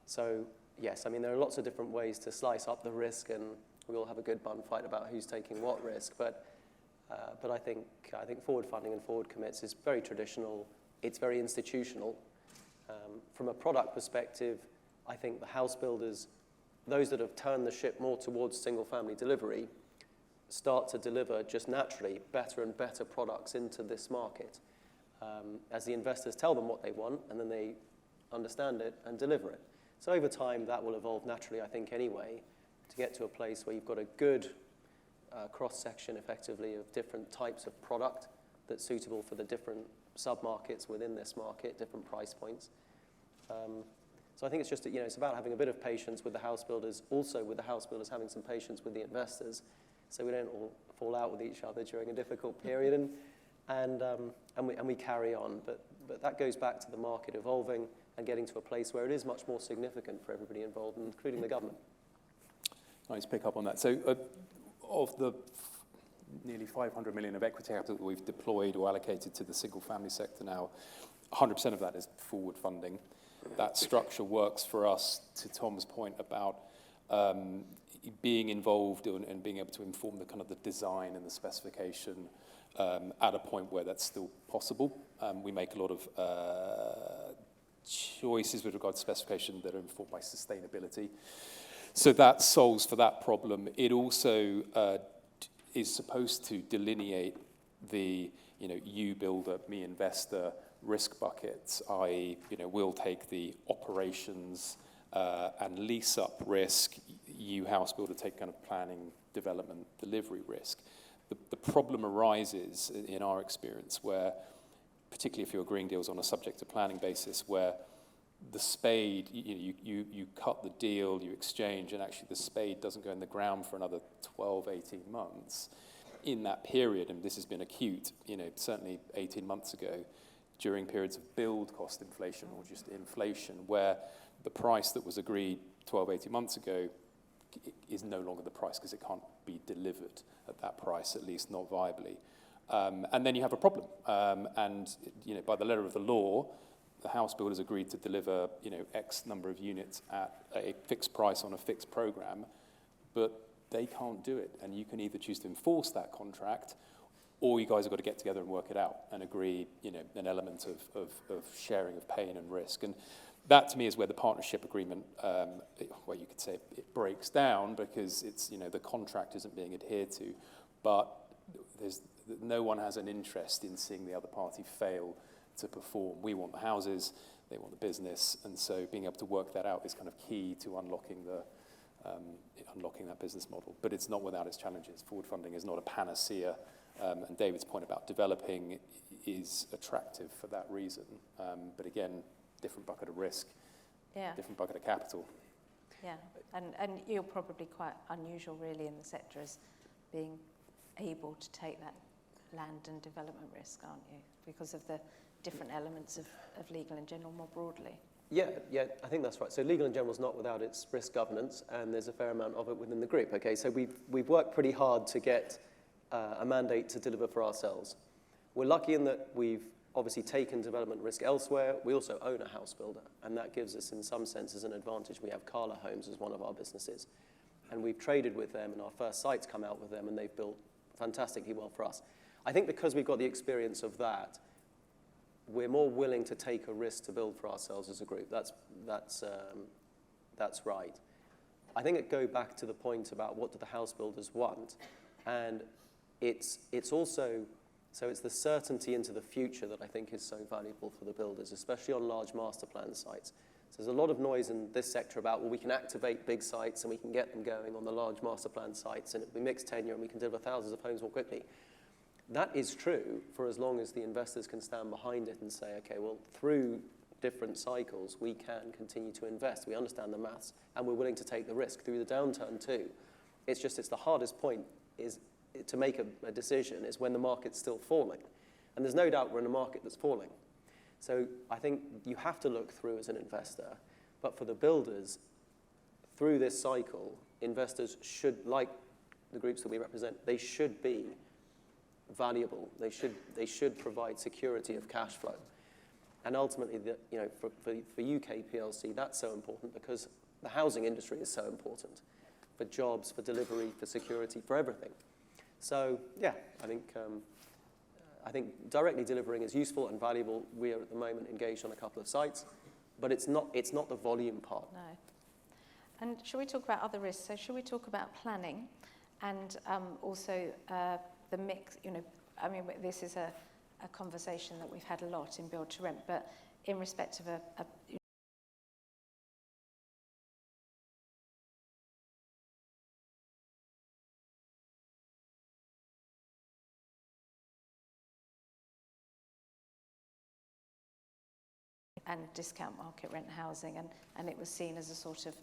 So yes, I mean, there are lots of different ways to slice up the risk, and we all have a good bun fight about who's taking what risk. But I think forward funding and forward commits is very traditional. It's very institutional. From a product perspective, I think the house builders, those that have turned the ship more towards single-family delivery, start to deliver just naturally better and better products into this market. As the investors tell them what they want, and then they understand it and deliver it. So over time, that will evolve naturally, I think, anyway, to get to a place where you've got a good cross-section, effectively, of different types of product that's suitable for the different sub-markets within this market, different price points. So I think it's just, it's about having a bit of patience with the house builders, also with the house builders having some patience with the investors, so we don't all fall out with each other during a difficult period, and we carry on. But that goes back to the market evolving and getting to a place where it is much more significant for everybody involved, including the government. Nice pick up on that. So of the nearly 500 million of equity capital that we've deployed or allocated to the single-family sector now, 100% of that is forward funding. That structure works for us, to Tom's point about, being involved and being able to inform the kind of the design and the specification at a point where that's still possible. We make a lot of choices with regard to specification that are informed by sustainability. So that solves for that problem. It also is supposed to delineate the, you builder, me investor, risk buckets, i.e., we'll take the operations and lease up risk, you house builder take kind of planning, development, delivery risk. The problem arises, in our experience, where, particularly if you're agreeing deals on a subject to planning basis, where the spade, you cut the deal, you exchange, and actually the spade doesn't go in the ground for another 12, 18 months. In that period, and this has been acute, certainly 18 months ago, during periods of build cost inflation or just inflation, where the price that was agreed 12, 18 months ago is no longer the price because it can't be delivered at that price, at least not viably. And then you have a problem. And by the letter of the law, the house builders agreed to deliver X number of units at a fixed price on a fixed program, but they can't do it. And you can either choose to enforce that contract, or you guys have got to get together and work it out and agree, an element of sharing of pain and risk. And that, to me, is where the partnership agreement, well, you could say it breaks down because it's, the contract isn't being adhered to, but no one has an interest in seeing the other party fail to perform. We want the houses, they want the business, and so being able to work that out is kind of key to unlocking that business model. But it's not without its challenges. Forward funding is not a panacea. And David's point about developing is attractive for that reason. But again, different bucket of risk, different bucket of capital. Yeah, and you're probably quite unusual really in the sector as being able to take that land and development risk, aren't you? Because of the different elements of legal and general more broadly. Yeah, I think that's right. So legal and general is not without its risk governance, and there's a fair amount of it within the group. Okay, so we've worked pretty hard to get a mandate to deliver for ourselves. We're lucky in that we've obviously taken development risk elsewhere. We also own a house builder, and that gives us, in some senses, an advantage. We have Carla Homes as one of our businesses, and we've traded with them, and our first sites come out with them, and they've built fantastically well for us. I think because we've got the experience of that, we're more willing to take a risk to build for ourselves as a group. That's right. I think it goes back to the point about what do the house builders want, and it's also, so it's the certainty into the future that I think is so valuable for the builders, especially on large master plan sites. So there's a lot of noise in this sector about, well, we can activate big sites and we can get them going on the large master plan sites, and we mix tenure and we can deliver thousands of homes more quickly. That is true for as long as the investors can stand behind it and say, okay, well, through different cycles, we can continue to invest. We understand the maths, and we're willing to take the risk through the downturn too. It's the hardest point is to make a decision is when the market's still falling. And there's no doubt we're in a market that's falling. So I think you have to look through as an investor. But for the builders, through this cycle, investors should, like the groups that we represent, they should be valuable. They should provide security of cash flow. And ultimately, for UK PLC, that's so important because the housing industry is so important for jobs, for delivery, for security, for everything. So yeah, I think directly delivering is useful and valuable. We are at the moment engaged on a couple of sites, but it's not the volume part. No. And should we talk about other risks? So should we talk about planning and also the mix? I mean, this is a conversation that we've had a lot in build to rent, but in respect of and discount market rent housing, and it was seen as a sort of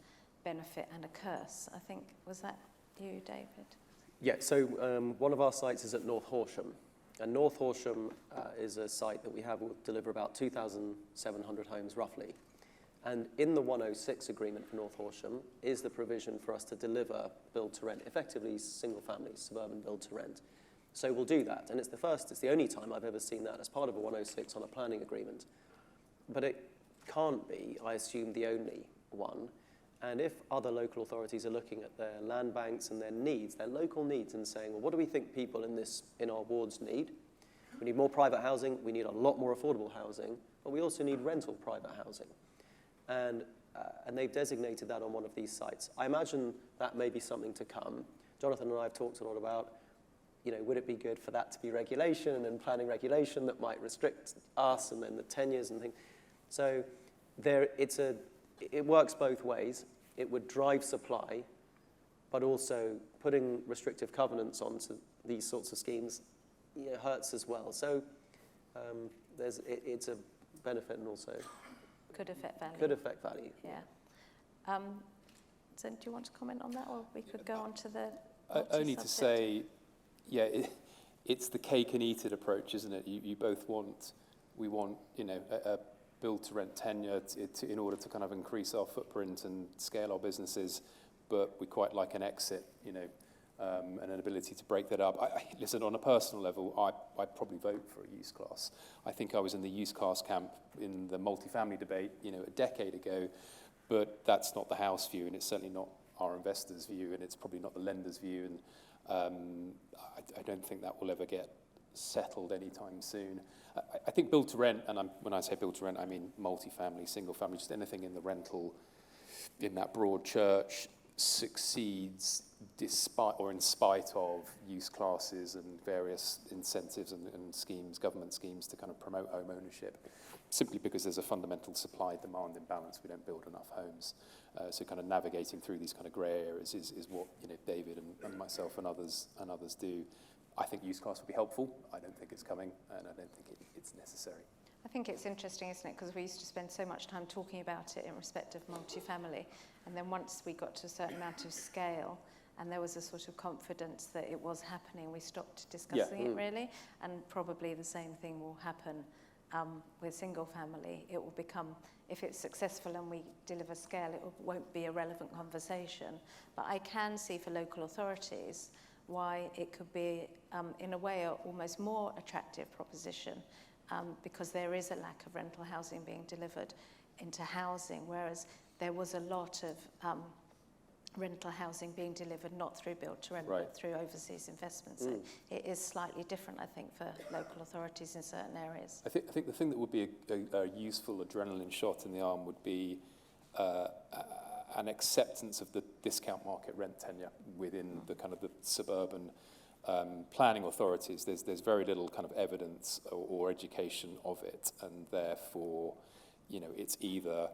benefit and a curse. I think, was that you, David? Yeah, so one of our sites is at North Horsham, and North Horsham is a site that we have will deliver about 2,700 homes roughly. And in the 106 agreement for North Horsham is the provision for us to deliver build to rent, effectively single family, suburban build to rent. So we'll do that, and it's the only time I've ever seen that as part of a 106 on a planning agreement. But it can't be, I assume, the only one. And if other local authorities are looking at their land banks and their needs, their local needs, and saying, well, what do we think people in our wards need? We need more private housing, we need a lot more affordable housing, but we also need rental private housing. And they've designated that on one of these sites. I imagine that may be something to come. Jonathan and I have talked a lot about, would it be good for that to be regulation and planning regulation that might restrict us, and then the tenures and things. So it works both ways. It would drive supply, but also putting restrictive covenants onto these sorts of schemes hurts as well. So it's a benefit and also Could affect value. Could affect value. Yeah. So do you want to comment on that, or we could go on to the only to say, it's the cake and eat it approach, isn't it? You both we want a build to rent tenure in order to kind of increase our footprint and scale our businesses, but we quite like an exit, and an ability to break that up. Listen, on a personal level, I'd probably vote for a use class. I think I was in the use class camp in the multifamily debate, a decade ago, but that's not the house view, and it's certainly not our investors' view, and it's probably not the lender's view, and I don't think that will ever get settled anytime soon. I think build to rent, and when I say build to rent, I mean multifamily, single family, just anything in the rental, in that broad church, succeeds despite or in spite of use classes and various incentives and schemes, government schemes to kind of promote home ownership, simply because there's a fundamental supply-demand imbalance. We don't build enough homes. So kind of navigating through these kind of grey areas is what David and myself and others do. I think use class would be helpful. I don't think it's coming, and I don't think it's necessary. I think it's interesting, isn't it? Because we used to spend so much time talking about it in respect of multifamily, and then once we got to a certain amount of scale, and there was a sort of confidence that it was happening, we stopped discussing it really, and probably the same thing will happen with single family. It will become, if it's successful and we deliver scale, it won't be a relevant conversation. But I can see for local authorities why it could be, in a way, an almost more attractive proposition, because there is a lack of rental housing being delivered into housing, whereas there was a lot of rental housing being delivered not through build to rent, but through overseas investments. So it is slightly different, I think, for local authorities in certain areas. I think the thing that would be a useful adrenaline shot in the arm would be an acceptance of the discount market rent tenure within the kind of the suburban planning authorities. There's very little kind of evidence or education of it, and therefore, it's either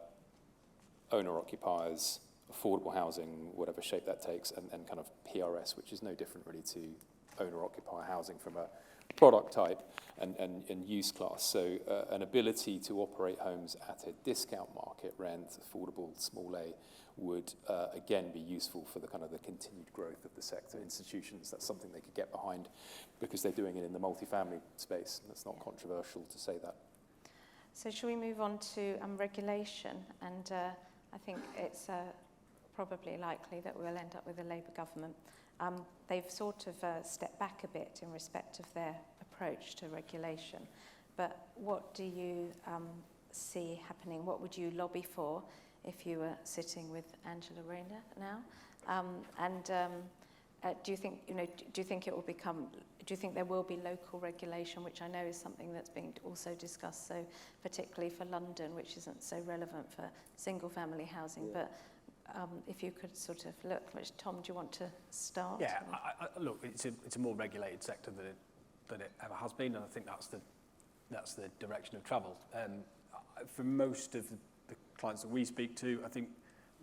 owner-occupiers, affordable housing, whatever shape that takes, and kind of PRS, which is no different really to owner-occupier housing from a product type and use class. So an ability to operate homes at a discount market rent, affordable, small A, would again be useful for the kind of the continued growth of the sector. Institutions, that's something they could get behind because they're doing it in the multifamily space. That's not controversial to say that. So shall we move on to regulation? And I think it's probably likely that we'll end up with a Labour government. They've sort of stepped back a bit in respect of their approach to regulation. But what do you see happening? What would you lobby for if you were sitting with Angela Rayner now? Do you think it will become? Do you think there will be local regulation, which I know is something that's being also discussed, so particularly for London, which isn't so relevant for single-family housing, but if you could sort of look, which Tom, do you want to start? Yeah, look, it's a more regulated sector than it ever has been, and I think that's the direction of travel. For most of the clients that we speak to, I think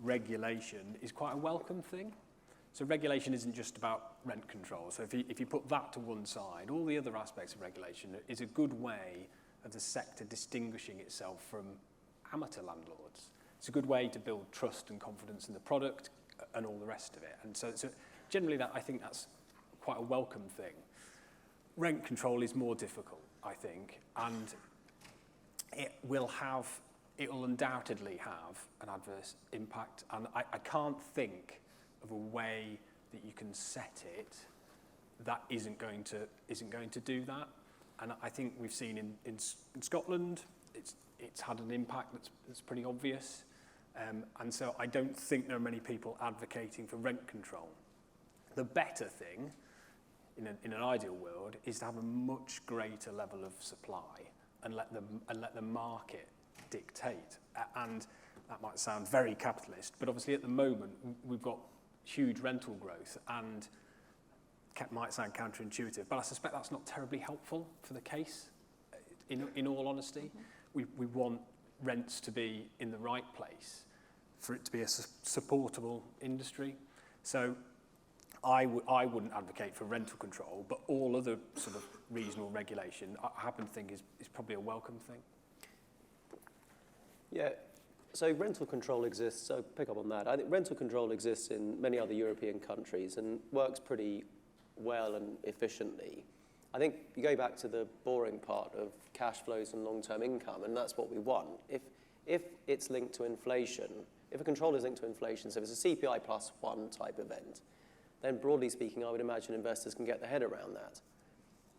regulation is quite a welcome thing. So regulation isn't just about rent control. So if you put that to one side, all the other aspects of regulation is a good way of the sector distinguishing itself from amateur landlords. It's a good way to build trust and confidence in the product and all the rest of it. And so generally I think that's quite a welcome thing. Rent control is more difficult, I think, and it will undoubtedly have an adverse impact. And I can't think of a way that you can set it that isn't going to do that. And I think we've seen in Scotland, it's had an impact that's pretty obvious. And so I don't think there are many people advocating for rent control. The better thing, in an ideal world, is to have a much greater level of supply and let the market dictate. And that might sound very capitalist, but obviously at the moment we've got huge rental growth, and might sound counterintuitive, but I suspect that's not terribly helpful for the case. In all honesty, we want rents to be in the right place for it to be a supportable industry. So I wouldn't advocate for rental control, but all other sort of reasonable regulation, I happen to think is probably a welcome thing. Yeah, so rental control exists, so pick up on that. I think rental control exists in many other European countries and works pretty well and efficiently. I think you go back to the boring part of cash flows and long-term income, and that's what we want. If it's linked to inflation, if a control is linked to inflation, so if it's a CPI plus 1 type event, then broadly speaking, I would imagine investors can get their head around that.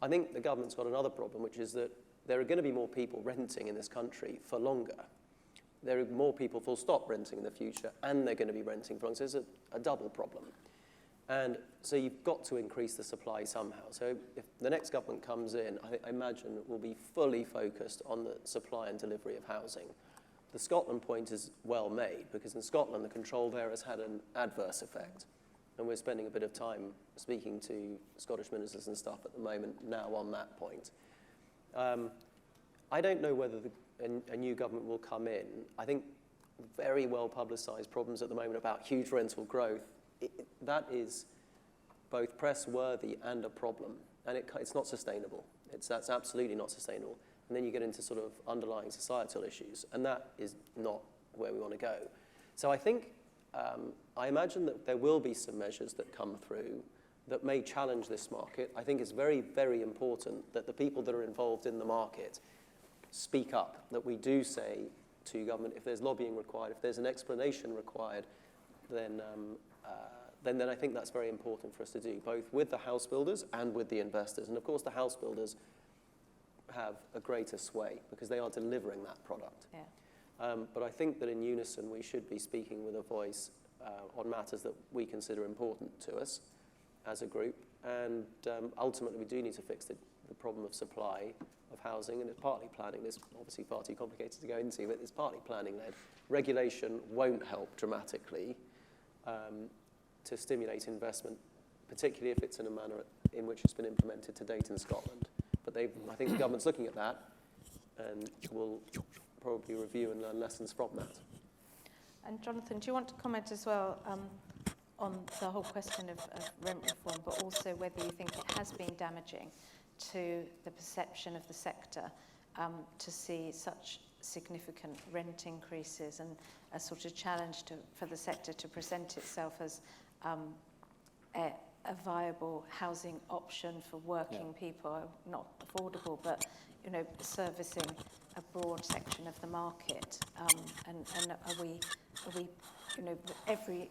I think the government's got another problem, which is that there are going to be more people renting in this country for longer. There are more people full stop renting in the future, and they're going to be renting for longer. So it's a double problem. And so you've got to increase the supply somehow. So if the next government comes in, I imagine it will be fully focused on the supply and delivery of housing. The Scotland point is well made, because in Scotland, the control there has had an adverse effect. And we're spending a bit of time speaking to Scottish ministers and stuff at the moment now on that point. I don't know whether a new government will come in. I think very well publicised problems at the moment about huge rental growth. That is both press-worthy and a problem, and it's not sustainable. That's absolutely not sustainable. And then you get into sort of underlying societal issues, and that is not where we want to go. So I think, I imagine that there will be some measures that come through that may challenge this market. I think it's very, very important that the people that are involved in the market speak up, that we do say to government, if there's lobbying required, if there's an explanation required, then I think that's very important for us to do, both with the house builders and with the investors. And of course, the house builders have a greater sway because they are delivering that product. Yeah. But I think that in unison, we should be speaking with a voice on matters that we consider important to us as a group. And ultimately, we do need to fix the problem of supply of housing, and it's partly planning. It's obviously far too complicated to go into, but it's partly planning-led. Regulation won't help dramatically to stimulate investment, particularly if it's in a manner in which it's been implemented to date in Scotland. But I think the government's looking at that and will probably review and learn lessons from that. And Jonathan, do you want to comment as well on the whole question of rent reform, but also whether you think it has been damaging to the perception of the sector to see such significant rent increases and a sort of challenge for the sector to present itself as a viable housing option for working people, not affordable, but servicing a broad section of the market. And are we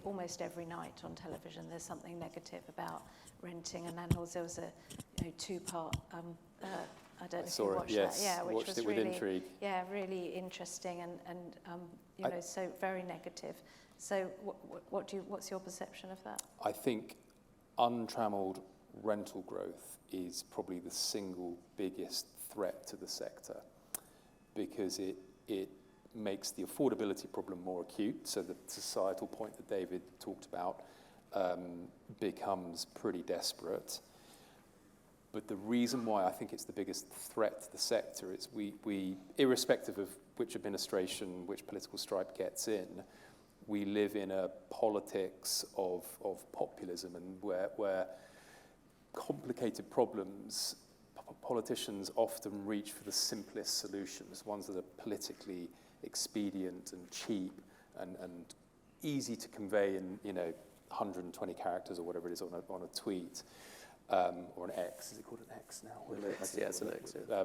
almost every night on television there's something negative about renting, and then also there was a two-part. I don't know if you watched that. Yeah, which was really intrigue. Yeah, really interesting and so very negative. So what's your perception of that? I think untrammeled rental growth is probably the single biggest threat to the sector, because it makes the affordability problem more acute. So the societal point that David talked about becomes pretty desperate. But the reason why I think it's the biggest threat to the sector is we irrespective of which administration, which political stripe gets in, we live in a politics of populism, and where complicated problems, politicians often reach for the simplest solutions, ones that are politically expedient and cheap and easy to convey in 120 characters or whatever it is on a tweet. Or an X, is it called an X now? It's an X. Yeah.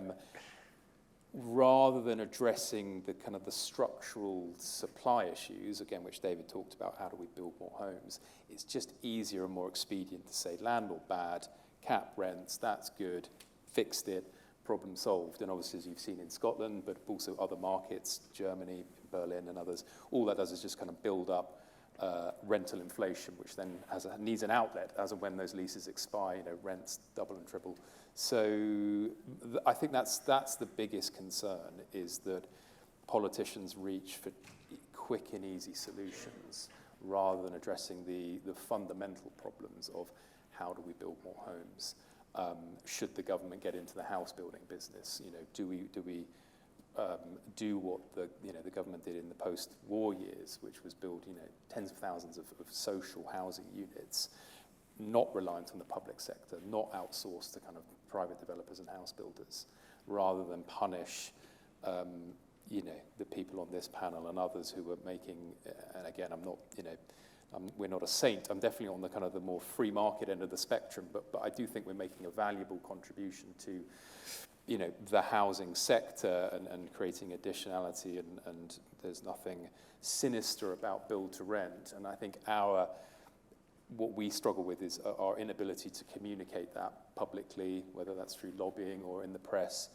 Rather than addressing the structural supply issues, again, which David talked about, how do we build more homes? It's just easier and more expedient to say landlord bad, cap rents, that's good, fixed it, problem solved. And obviously, as you've seen in Scotland, but also other markets, Germany, Berlin and others, all that does is just kind of build up rental inflation, which then needs an outlet as and when those leases expire, rents double and triple. So I think that's the biggest concern, is that politicians reach for quick and easy solutions rather than addressing the fundamental problems of how do we build more homes. Should the government get into the house building business? Do we do what the government did in the post-war years, which was build tens of thousands of social housing units, not reliant on the public sector, not outsourced to kind of private developers and house builders, rather than punish the people on this panel and others who are making, and again, I'm not, we're not a saint. I'm definitely on the kind of the more free market end of the spectrum, but I do think we're making a valuable contribution to, the housing sector and creating additionality, and there's nothing sinister about build to rent. And I think what we struggle with is our inability to communicate that publicly, whether that's through lobbying or in the press.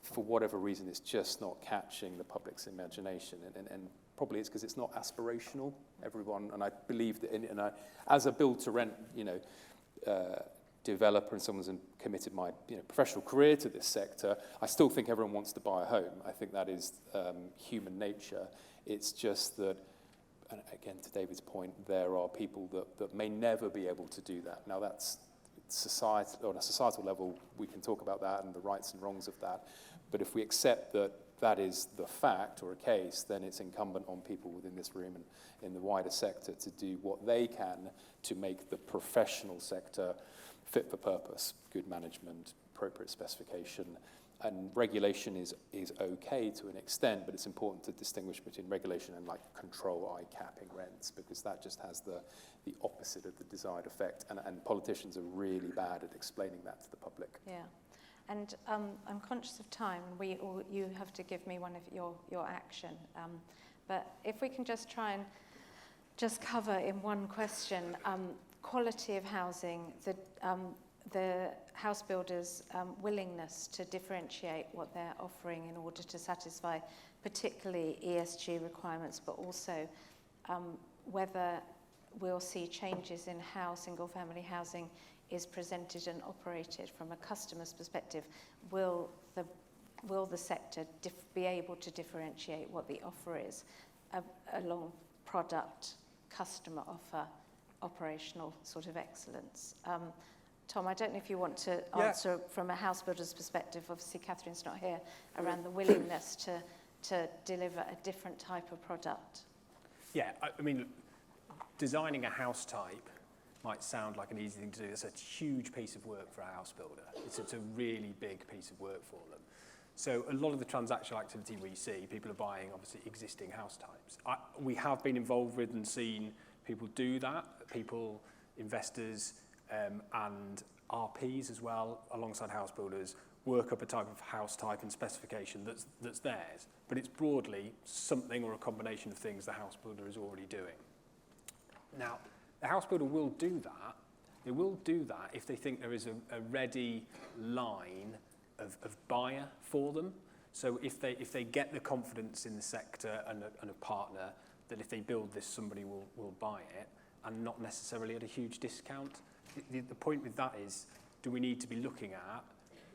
For whatever reason, it's just not catching the public's imagination, and probably it's because it's not aspirational. Everyone, and I believe that, as a build-to-rent, developer and someone who's committed my professional career to this sector, I still think everyone wants to buy a home. I think that is human nature. It's just that, and again, to David's point, there are people that may never be able to do that. Now, that's society, on a societal level, we can talk about that and the rights and wrongs of that. But if we accept that that is the fact or a case, then it's incumbent on people within this room and in the wider sector to do what they can to make the professional sector fit for purpose, good management, appropriate specification. And regulation is okay to an extent, but it's important to distinguish between regulation and control eye-capping rents, because that just has the opposite of the desired effect. And politicians are really bad at explaining that to the public. Yeah. And I'm conscious of time, and you have to give me one of your action. But if we can just try and just cover in one question, quality of housing, the house builders' willingness to differentiate what they're offering in order to satisfy particularly ESG requirements, but also whether we'll see changes in how single-family housing is presented and operated from a customer's perspective. Will the sector be able to differentiate what the offer is along product, customer offer, operational sort of excellence? Tom, I don't know if you want to answer from a house builder's perspective. Obviously, Catherine's not here, around the willingness to deliver a different type of product. Yeah, I mean, designing a house type might sound like an easy thing to do. It's a huge piece of work for a house builder. It's a really big piece of work for them. So a lot of the transactional activity we see, people are buying, obviously, existing house types. We have been involved with and seen people do that, investors, and RPs as well, alongside house builders, work up a type of house type and specification that's theirs. But it's broadly something or a combination of things the house builder is already doing. Now, the house builder will do that. They will do that if they think there is a ready line of buyer for them. So if they get the confidence in the sector and a partner that if they build this, somebody will buy it, and not necessarily at a huge discount. The point with that is, do we need to be looking at,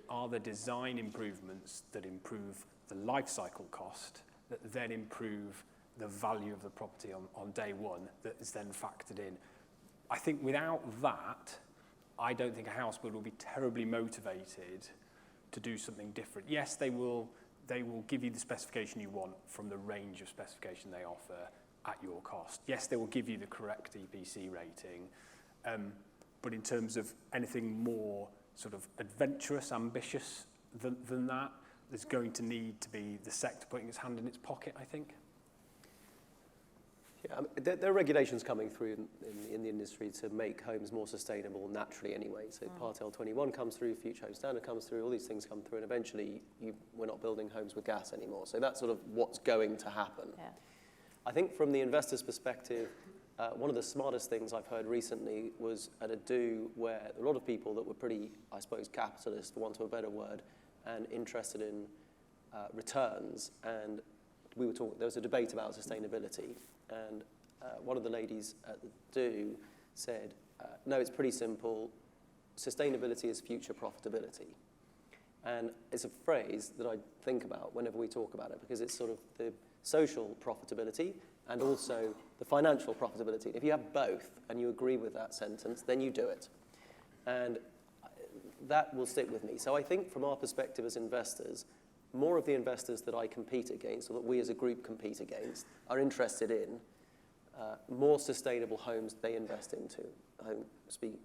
are there design improvements that improve the life cycle cost that then improve the value of the property on day one that is then factored in? I think without that, I don't think a house builder will be terribly motivated to do something different. Yes, they will give you the specification you want from the range of specification they offer at your cost. Yes, they will give you the correct EPC rating. But in terms of anything more sort of adventurous, ambitious than that, there's going to need to be the sector putting its hand in its pocket, I think. Yeah, there are regulations coming through in the industry to make homes more sustainable naturally anyway. So Part L21 comes through, Future Home Standard comes through, all these things come through, and eventually we're not building homes with gas anymore. So that's sort of what's going to happen. Yeah. I think from the investor's perspective, one of the smartest things I've heard recently was at a do where a lot of people that were pretty, I suppose, capitalist, for want of a better word, and interested in returns and there was a debate about sustainability, and one of the ladies at the do said, no, it's pretty simple. Sustainability is future profitability. And it's a phrase that I think about whenever we talk about it, because it's sort of the social profitability and also the financial profitability. If you have both and you agree with that sentence, then you do it. And that will stick with me. So I think from our perspective as investors, more of the investors that I compete against, or that we as a group compete against, are interested in more sustainable homes they invest into.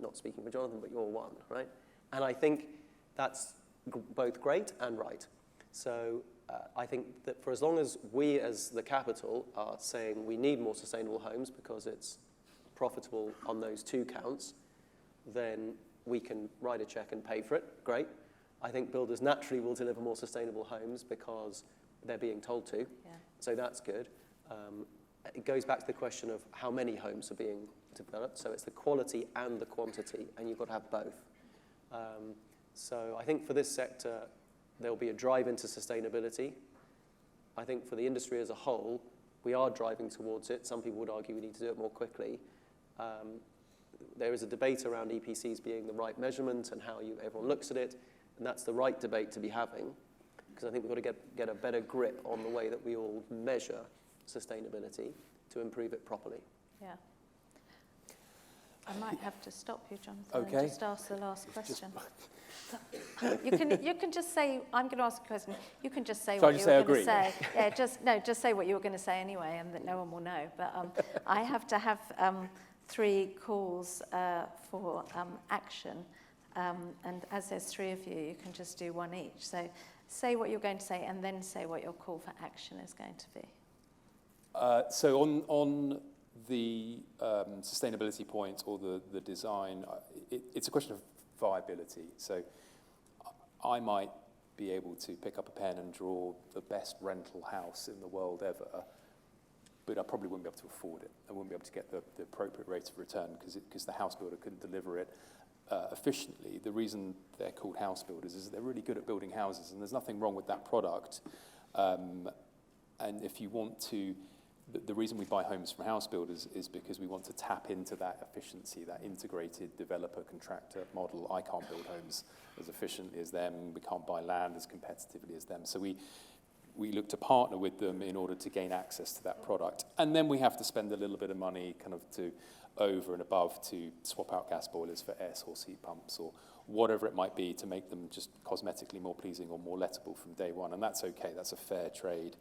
Not speaking for Jonathan, but you're one, right? And I think that's both great and right. So I think that for as long as we as the capital are saying we need more sustainable homes because it's profitable on those two counts, then we can write a check and pay for it. Great. I think builders naturally will deliver more sustainable homes because they're being told to. Yeah. So that's good. It goes back to the question of how many homes are being developed. So it's the quality and the quantity, and you've got to have both. So I think for this sector, there will be a drive into sustainability. I think for the industry as a whole, we are driving towards it. Some people would argue we need to do it more quickly. There is a debate around EPCs being the right measurement and how everyone looks at it, and that's the right debate to be having, because I think we've got to get a better grip on the way that we all measure sustainability to improve it properly. Yeah. I might have to stop you, Jonathan, Okay. and just ask the last question. You can just say, I'm going to ask a question. You can just say Shall I what just you were say going to agree? say. Just say what you were going to say anyway, and that no one will know. But I have to have 3 calls for action, and as there's 3 of you, you can just do 1 each. So say what you're going to say, and then say what your call for action is going to be. So on the sustainability point or the design, it's a question of viability. So I might be able to pick up a pen and draw the best rental house in the world ever, but I probably wouldn't be able to afford it. I wouldn't be able to get the appropriate rate of return because the house builder couldn't deliver it efficiently. The reason they're called house builders is that they're really good at building houses, and there's nothing wrong with that product. And if you want to, the reason we buy homes from house builders is because we want to tap into that efficiency, that integrated developer-contractor model. I can't build homes as efficiently as them. We can't buy land as competitively as them. So we look to partner with them in order to gain access to that product. And then we have to spend a little bit of money kind of to over and above to swap out gas boilers for air source heat pumps or whatever it might be to make them just cosmetically more pleasing or more lettable from day one. And that's okay. That's a fair trade.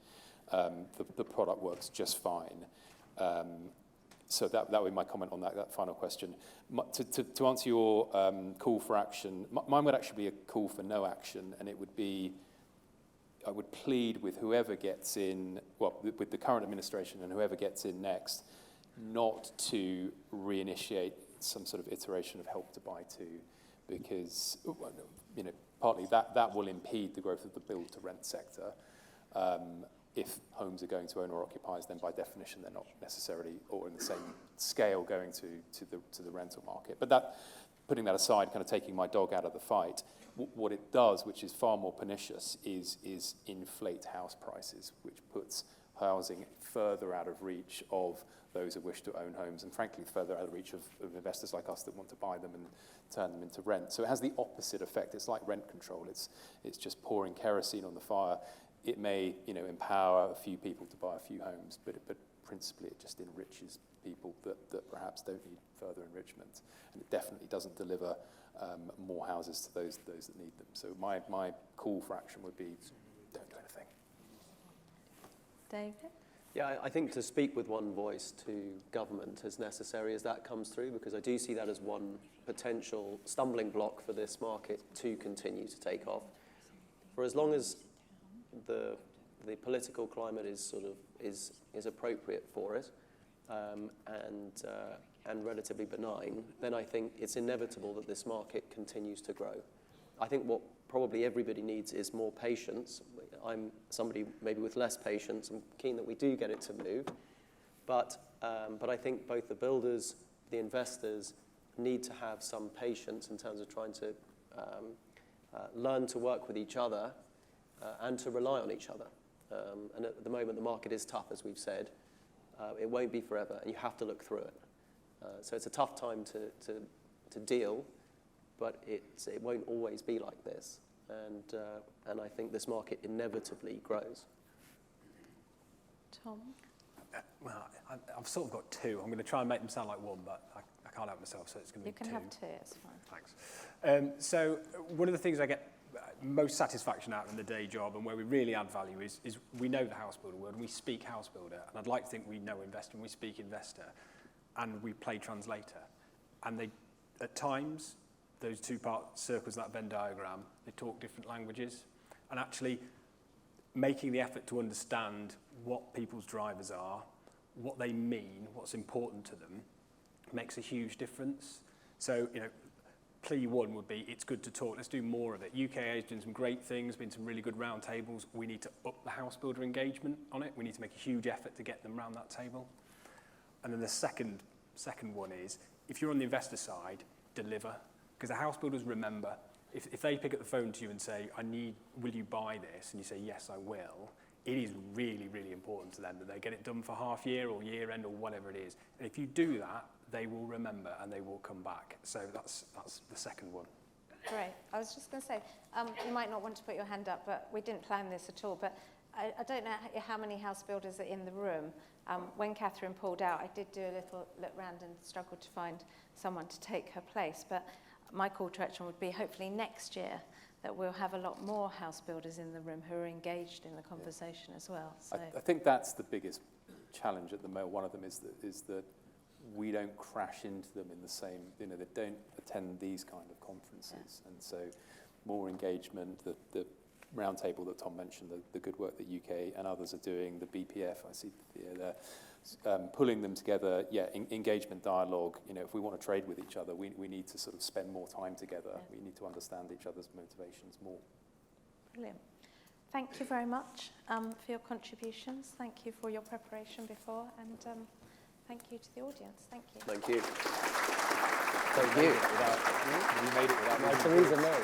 The product works just fine. So that would be my comment on that final question. To answer your call for action, mine would actually be a call for no action, and it would be, I would plead with whoever gets in, well, with the current administration and whoever gets in next, not to reinitiate some sort of iteration of Help to Buy 2, because, you know, partly that will impede the growth of the build-to-rent sector. If homes are going to owner-occupiers, then by definition they're not necessarily, or in the same scale, going to the rental market. But putting that aside, kind of taking my dog out of the fight, what it does, which is far more pernicious, is inflate house prices, which puts housing further out of reach of those who wish to own homes, and frankly further out of reach of investors like us that want to buy them and turn them into rent. So it has the opposite effect. It's like rent control. It's just pouring kerosene on the fire. It may, you know, empower a few people to buy a few homes, but principally it just enriches people that perhaps don't need further enrichment, and it definitely doesn't deliver more houses to those that need them. So my call for action would be, don't do anything. David? Yeah, I think to speak with one voice to government, as necessary as that comes through, because I do see that as one potential stumbling block for this market to continue to take off. For as long as the political climate is appropriate for it and relatively benign, then I think it's inevitable that this market continues to grow. I think what probably everybody needs is more patience. I'm somebody maybe with less patience. I'm keen that we do get it to move, but I think both the builders, the investors need to have some patience in terms of trying to learn to work with each other and to rely on each other. And at the moment, the market is tough, as we've said. It won't be forever, and you have to look through it. So it's a tough time to deal, but it won't always be like this. And I think this market inevitably grows. Tom? Well, I've sort of got two. I'm going to try and make them sound like one, but I can't help myself, so it's going to be two. You can have two, it's fine. Thanks. So one of the things I get most satisfaction out in the day job, and where we really add value, is we know the house builder world, and we speak house builder, and I'd like to think we know investor, and we speak investor, and we play translator. And they, at times, those two circles of that Venn diagram, they talk different languages, and actually making the effort to understand what people's drivers are, what they mean, what's important to them, makes a huge difference. So, you know, plea one would be, it's good to talk, let's do more of it. UKA has done some great things, been some really good roundtables. We need to up the house builder engagement on it. We need to make a huge effort to get them around that table. And then the second one is, if you're on the investor side, deliver. Because the house builders remember, if they pick up the phone to you and say, will you buy this? And you say, yes, I will. It is really, really important to them that they get it done for half year or year end or whatever it is. And if you do that, they will remember and they will come back. So that's the second one. Great. I was just going to say, you might not want to put your hand up, but we didn't plan this at all. But I don't know how many house builders are in the room. When Catherine pulled out, I did do a little look round and struggled to find someone to take her place. But my call to action would be hopefully next year that we'll have a lot more house builders in the room who are engaged in the conversation as well. So I think that's the biggest challenge at the moment. One of them is that we don't crash into them in the same, they don't attend these kind of conferences. And so more engagement, the roundtable that Tom mentioned, the good work that UK and others are doing, the BPF, I see pulling them together, engagement, dialogue. If we want to trade with each other, we need to sort of spend more time together. Yeah. We need to understand each other's motivations more. Brilliant. Thank you very much for your contributions. Thank you for your preparation before, and thank you to the audience. Thank you. Thank you. Thank you. You made it without my Theresa May.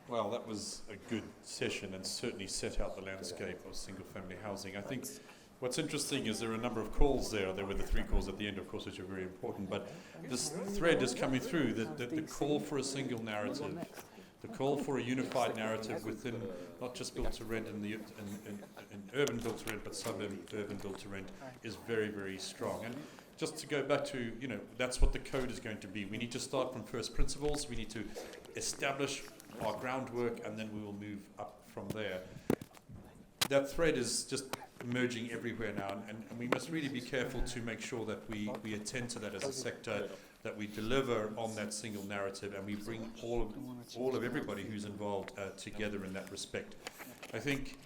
Well, that was a good session and certainly set out the landscape of single-family housing. I think what's interesting is there are a number of calls there. There were the 3 calls at the end, of course, which are very important. But this thread is coming through, the call for a single narrative, the call for a unified narrative within not just build-to-rent in urban build-to-rent, but suburban urban build-to-rent is very, very strong. And just to go back to, that's what the code is going to be. We need to start from first principles. We need to establish our groundwork, and then we will move up from there. That thread is just emerging everywhere now, and we must really be careful to make sure that we attend to that as a sector, that we deliver on that single narrative, and we bring all of everybody who's involved together in that respect. I think,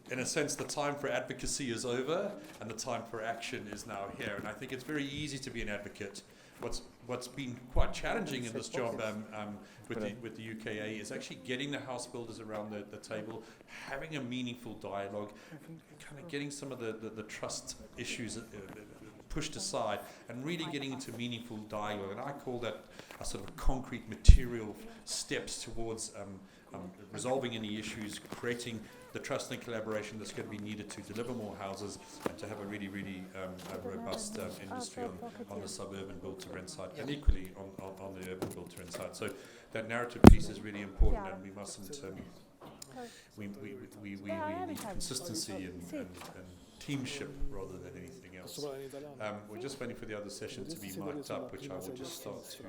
in a sense, the time for advocacy is over, and the time for action is now here. And I think it's very easy to be an advocate. What's been quite challenging in this job with the UKA is actually getting the house builders around the table, having a meaningful dialogue, kind of getting some of the trust issues pushed aside, and really getting into meaningful dialogue. And I call that a sort of concrete material steps towards resolving any issues, creating the trust and collaboration that's going to be needed to deliver more houses and to have a really, really robust industry on the suburban build-to-rent side, and equally on the urban build-to-rent side. So that narrative piece is really important, and we mustn't. We need consistency and teamship rather than anything else. We're just waiting for the other session to be mic'd up, which I will just start to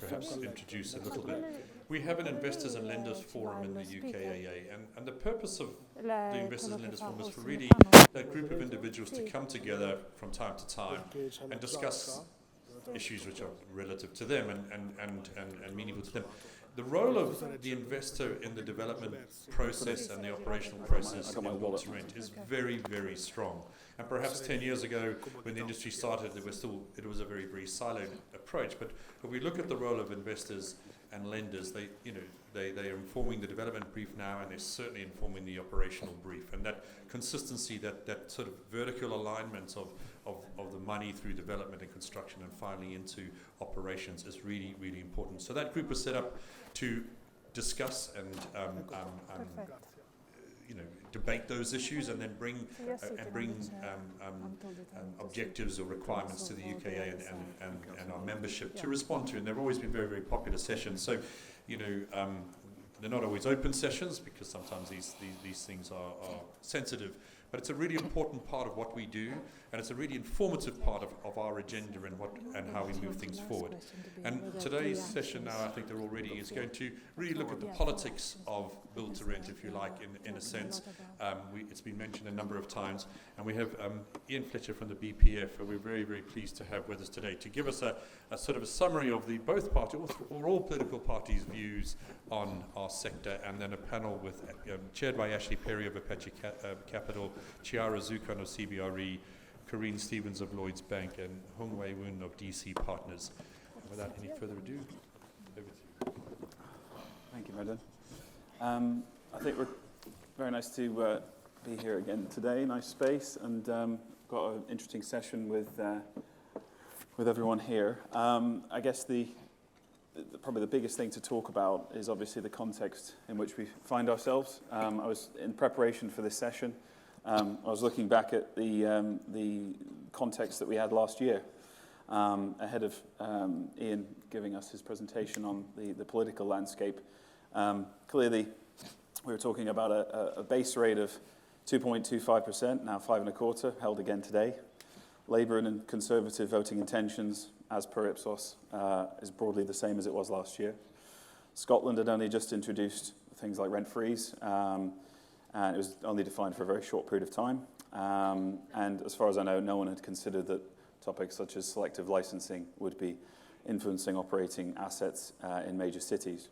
perhaps introduce a little bit. We have an Investors and Lenders Forum in the UKAA, and the purpose of the Investors and Lenders Forum is for really that group of individuals to come together from time to time and discuss issues which are relative to them and meaningful to them. The role of the investor in the development process and the operational process in build-to-rent is very, very strong. And perhaps 10 years ago, when the industry started, it was a very, very siloed approach. But if we look at the role of investors, and lenders, they're informing the development brief now, and they're certainly informing the operational brief. And that consistency, that sort of vertical alignment of the money through development and construction and finally into operations is really, really important. So that group was set up to discuss and debate those issues, and then bring objectives or requirements to the UKA and our membership to respond to. And they've always been very, very popular sessions. So, they're not always open sessions, because sometimes these things are sensitive, but it's a really important part of what we do, and it's a really informative part of our agenda and how we move things forward. And today's session now, I think they're already, is going to really look at the politics of build to rent, if you like, in a sense. It's been mentioned a number of times, and we have Ian Fletcher from the BPF, who we're very, very pleased to have with us today, to give us a sort of a summary of the both parties, or all political parties' views on our sector, and then a panel with chaired by Ashley Perry of Apache Capital, Chiara Zukan of CBRE, Corrine Stevens of Lloyds Bank, and Hung Wei Woon of DC Partners. Without any further ado, over to you. Thank you, Brendan. I think we're very nice to be here again today. Nice space, and got an interesting session with everyone here. I guess probably the biggest thing to talk about is obviously the context in which we find ourselves. I was in preparation for this session. I was looking back at the context that we had last year, ahead of Ian giving us his presentation on the political landscape. Clearly, we were talking about a base rate of 2.25%, now 5.25%, held again today. Labour and Conservative voting intentions, as per Ipsos, is broadly the same as it was last year. Scotland had only just introduced things like rent freeze, and it was only defined for a very short period of time. And as far as I know, no one had considered that topics such as selective licensing would be influencing operating assets in major cities.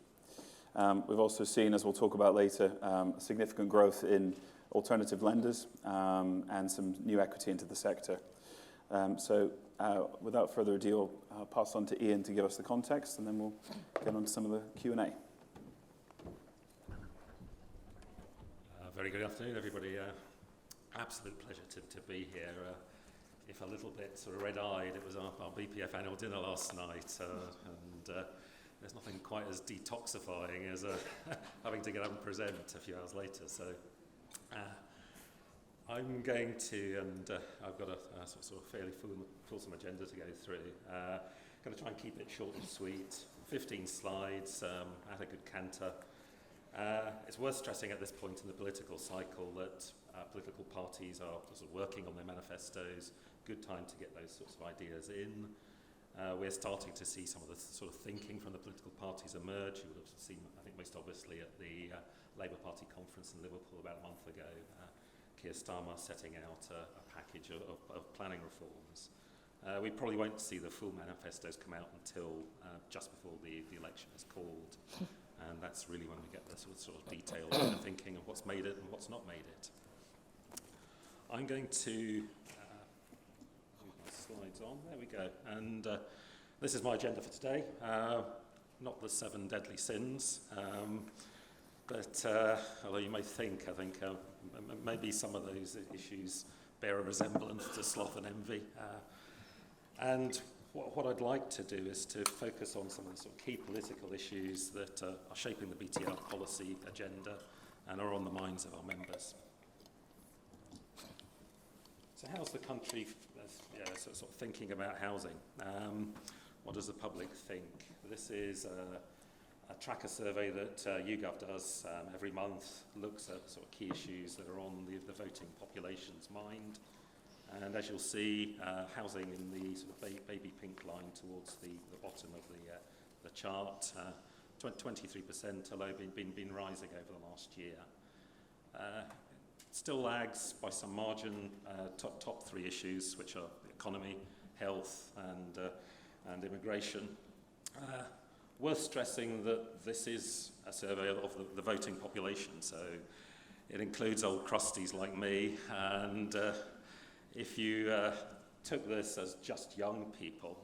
We've also seen, as we'll talk about later, significant growth in alternative lenders and some new equity into the sector. So without further ado, I'll pass on to Ian to give us the context, and then we'll get on to some of the Q&A. Very good afternoon, everybody. Absolute pleasure to be here. If a little bit sort of red-eyed, it was our BPF annual dinner last night, and there's nothing quite as detoxifying as having to get up and present a few hours later. So I'm going to, and I've got a sort of fairly fulsome agenda to go through. Going to try and keep it short and sweet. 15 slides at a good canter. It's worth stressing at this point in the political cycle that political parties are sort of working on their manifestos. Good time to get those sorts of ideas in. We're starting to see some of the sort of thinking from the political parties emerge. You would have seen, I think, most obviously at the Labour Party conference in Liverpool about a month ago, Keir Starmer setting out a package of planning reforms. We probably won't see the full manifestos come out until just before the election is called. And that's really when we get the sort of detail of the thinking of what's made it and what's not made it. I'm going to move my slides on. There we go. And this is my agenda for today. Not the 7 deadly sins, but although you may think, I think maybe some of those issues bear a resemblance to sloth and envy. And what I'd like to do is to focus on some of the sort of key political issues that are shaping the BTR policy agenda and are on the minds of our members. So how's the country sort of thinking about housing? What does the public think? This is a tracker survey that YouGov does every month, looks at sort of key issues that are on the voting population's mind. And as you'll see, housing in the sort of baby pink line towards the bottom of the chart, 23%, although been rising over the last year. Still lags by some margin top 3 issues, which are the economy, health, and immigration. Worth stressing that this is a survey of the voting population, so it includes old crusties like me, and if you took this as just young people,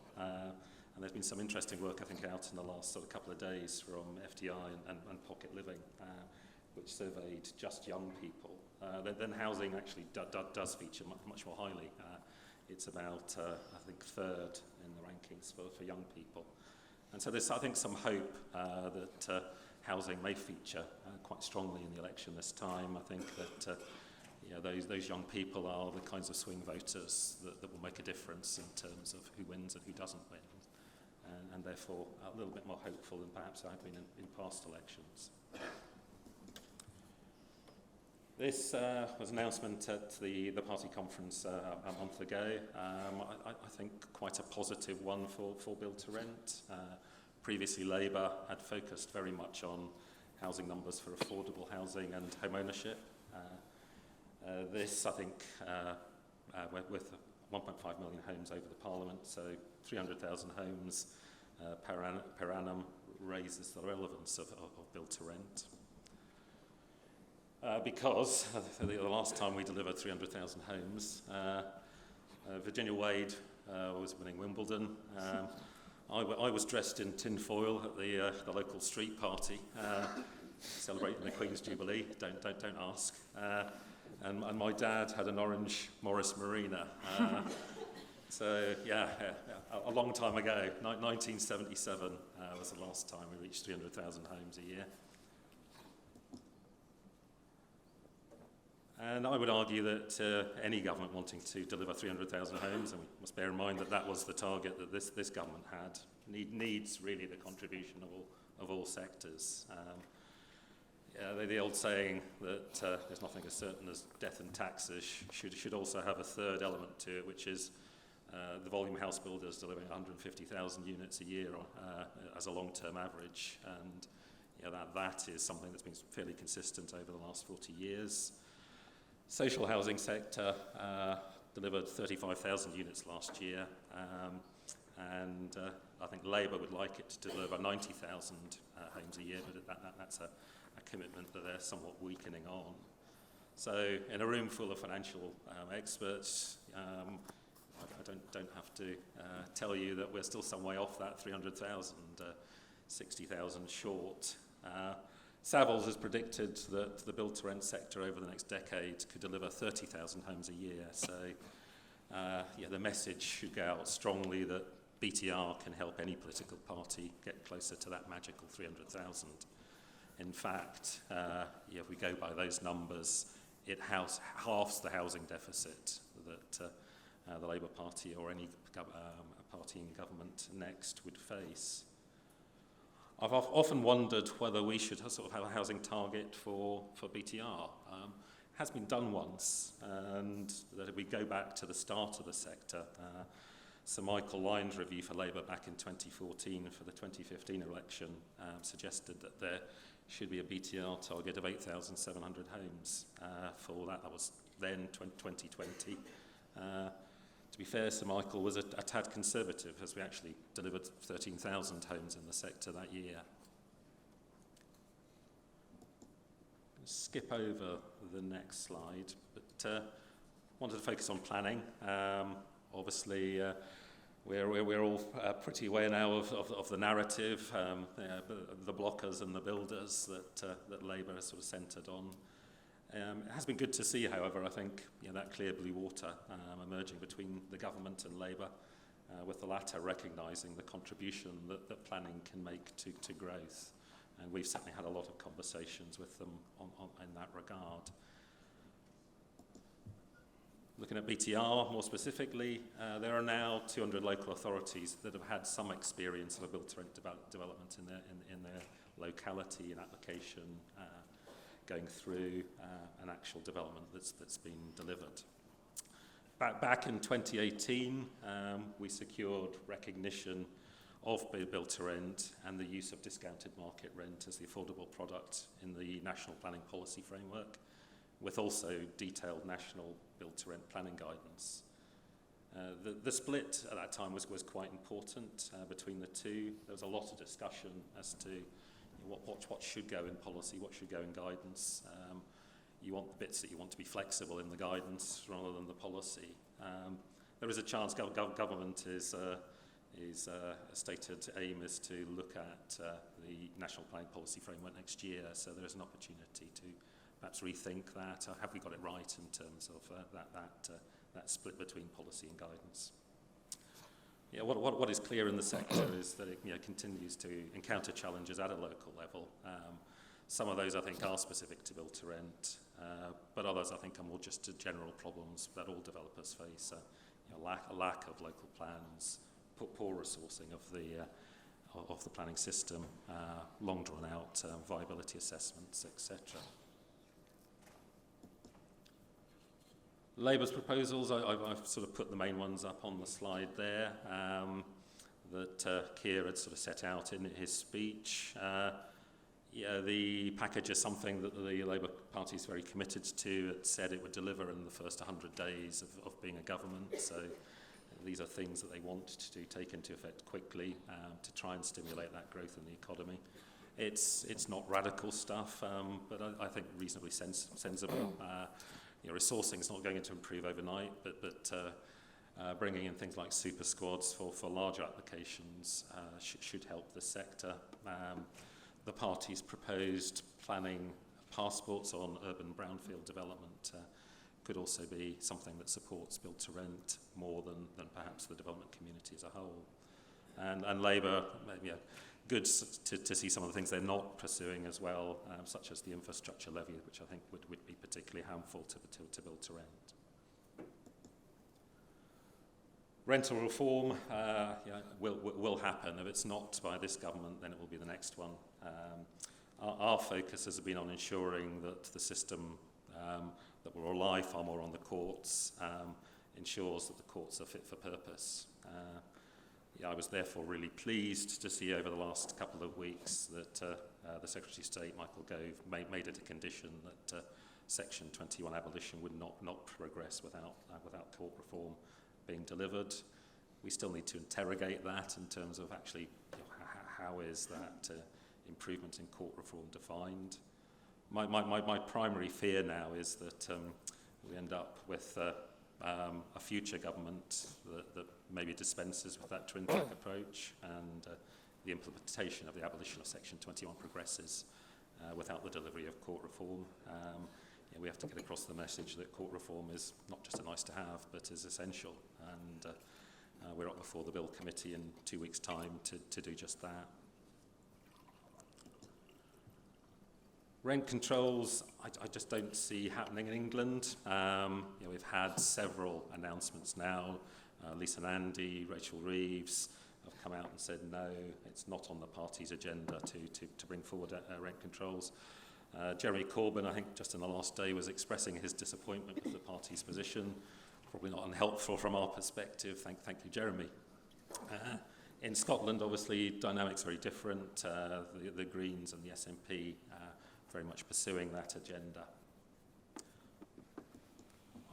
And there's been some interesting work, I think, out in the last sort of couple of days from FDI and Pocket Living, which surveyed just young people. Then housing actually does feature much more highly. It's about, I think, third in the rankings for young people. And so there's, I think, some hope that housing may feature quite strongly in the election this time. I think that those young people are the kinds of swing voters that will make a difference in terms of who wins and who doesn't win. And therefore a little bit more hopeful than perhaps I've been in past elections. This was an announcement at the party conference a month ago. I think quite a positive one for Build to Rent. Previously Labour had focused very much on housing numbers for affordable housing and home ownership. This, I think, with 1.5 million homes over the Parliament, so 300,000 homes per annum, raises the relevance of Build to Rent. Because the last time we delivered 300,000 homes, Virginia Wade was winning Wimbledon. I was dressed in tinfoil at the local street party, celebrating the Queen's Jubilee. Don't ask. And my dad had an orange Morris Marina. So yeah, a long time ago, 1977 was the last time we reached 300,000 homes a year. And I would argue that any government wanting to deliver 300,000 homes, and we must bear in mind that that was the target that this government had, needs really the contribution of all sectors. The old saying that there's nothing as certain as death and taxes should also have a third element to it, which is the volume house builders delivering 150,000 units a year as a long-term average. And that is something that's been fairly consistent over the last 40 years. Social housing sector delivered 35,000 units last year, and I think Labour would like it to deliver 90,000 homes a year, but that's a commitment that they're somewhat weakening on. So in a room full of financial experts, I don't have to tell you that we're still some way off that 300,000, 60,000 short. Savills has predicted that the build-to-rent sector over the next decade could deliver 30,000 homes a year. So the message should go out strongly that BTR can help any political party get closer to that magical 300,000. In fact, if we go by those numbers, it halves the housing deficit that the Labour Party or any party in government next would face. I've often wondered whether we should sort of have a housing target for BTR. It has been done once, and that if we go back to the start of the sector, Sir Michael Lyon's review for Labour back in 2014 for the 2015 election suggested that there should be a BTR target of 8,700 homes for that. That was then 2020. To be fair, Sir Michael was a tad conservative, as we actually delivered 13,000 homes in the sector that year. Skip over the next slide, but wanted to focus on planning. Obviously, we're all pretty aware now of the narrative, the blockers and the builders that Labour has sort of centred on. It has been good to see, however, I think, that clear blue water emerging between the government and Labour, with the latter recognising the contribution that planning can make to growth. And we've certainly had a lot of conversations with them in that regard. Looking at BTR more specifically, there are now 200 local authorities that have had some experience of a build-to-rent development in their locality and application, going through an actual development that's been delivered. Back in 2018, we secured recognition of build-to-rent and the use of discounted market rent as the affordable product in the National Planning Policy Framework, with also detailed national build-to-rent planning guidance. The split at that time was quite important between the two. There was a lot of discussion as to what should go in policy, what should go in guidance. You want the bits that you want to be flexible in the guidance rather than the policy. There is a chance government is is a stated aim is to look at the National Planning Policy Framework next year, so there is an opportunity to perhaps rethink that. Have we got it right in terms of that split between policy and guidance? Yeah, what is clear in the sector is that it continues to encounter challenges at a local level. Some of those I think are specific to build to rent, but others I think are more just general problems that all developers face. A lack of local plans, poor resourcing of the planning system, long drawn out viability assessments, etc. Labour's proposals, I've sort of put the main ones up on the slide there that Keir had sort of set out in his speech. The package is something that the Labour Party is very committed to. It said it would deliver in the first 100 days of being a government, so these are things that they want to take into effect quickly to try and stimulate that growth in the economy. It's not radical stuff, but I think reasonably sensible. Resourcing is not going to improve overnight, but bringing in things like super squads for larger applications should help the sector. The party's proposed planning passports on urban brownfield development could also be something that supports build to rent more than perhaps the development community as a whole. And Labour, good to see some of the things they're not pursuing as well, such as the infrastructure levy, which I think would be particularly harmful to build to rent. Rental reform will happen. If it's not by this government, then it will be the next one. Our focus has been on ensuring that the system that will rely far more on the courts ensures that the courts are fit for purpose. I was therefore really pleased to see over the last couple of weeks that the Secretary of State, Michael Gove, made it a condition that Section 21 abolition would not progress without court reform being delivered. We still need to interrogate that in terms of actually how is that improvement in court reform defined. My primary fear now is that we end up with a future government that maybe dispenses with that twin track approach, and the implementation of the abolition of Section 21 progresses without the delivery of court reform. We have to get across the message that court reform is not just a nice to have, but is essential, and we're up before the Bill Committee in 2 weeks' time to do just that. Rent controls, I just don't see happening in England. We've had several announcements now. Lisa Nandy, Rachel Reeves have come out and said no, it's not on the party's agenda to bring forward rent controls. Jeremy Corbyn, I think just in the last day, was expressing his disappointment with the party's position. Probably not unhelpful from our perspective. Thank you, Jeremy. In Scotland, obviously, dynamics are very different. The Greens and the SNP very much pursuing that agenda.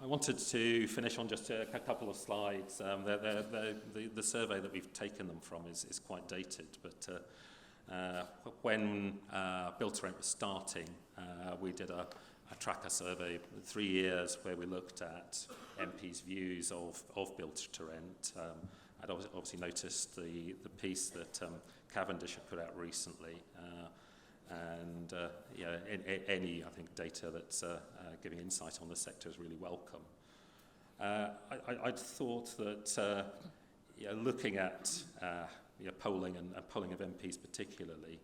I wanted to finish on just a couple of slides. The survey that we've taken them from is quite dated, but when Build to Rent was starting, we did a tracker survey, 3 years, where we looked at MPs' views of Build to Rent. I'd obviously noticed the piece that Cavendish had put out recently, and any, I think, data that's giving insight on the sector is really welcome. I'd thought that looking at polling and polling of MPs particularly,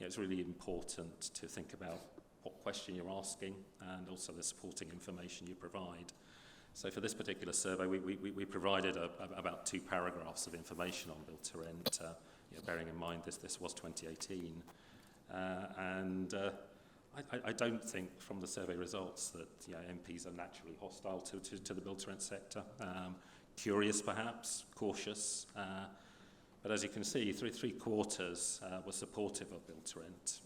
it's really important to think about what question you're asking and also the supporting information you provide. So for this particular survey, we provided about 2 paragraphs of information on Build to Rent, bearing in mind this was 2018. I don't think from the survey results that MPs are naturally hostile to the build to rent sector. Curious perhaps, cautious, but as you can see, 3/4 were supportive of build to rent,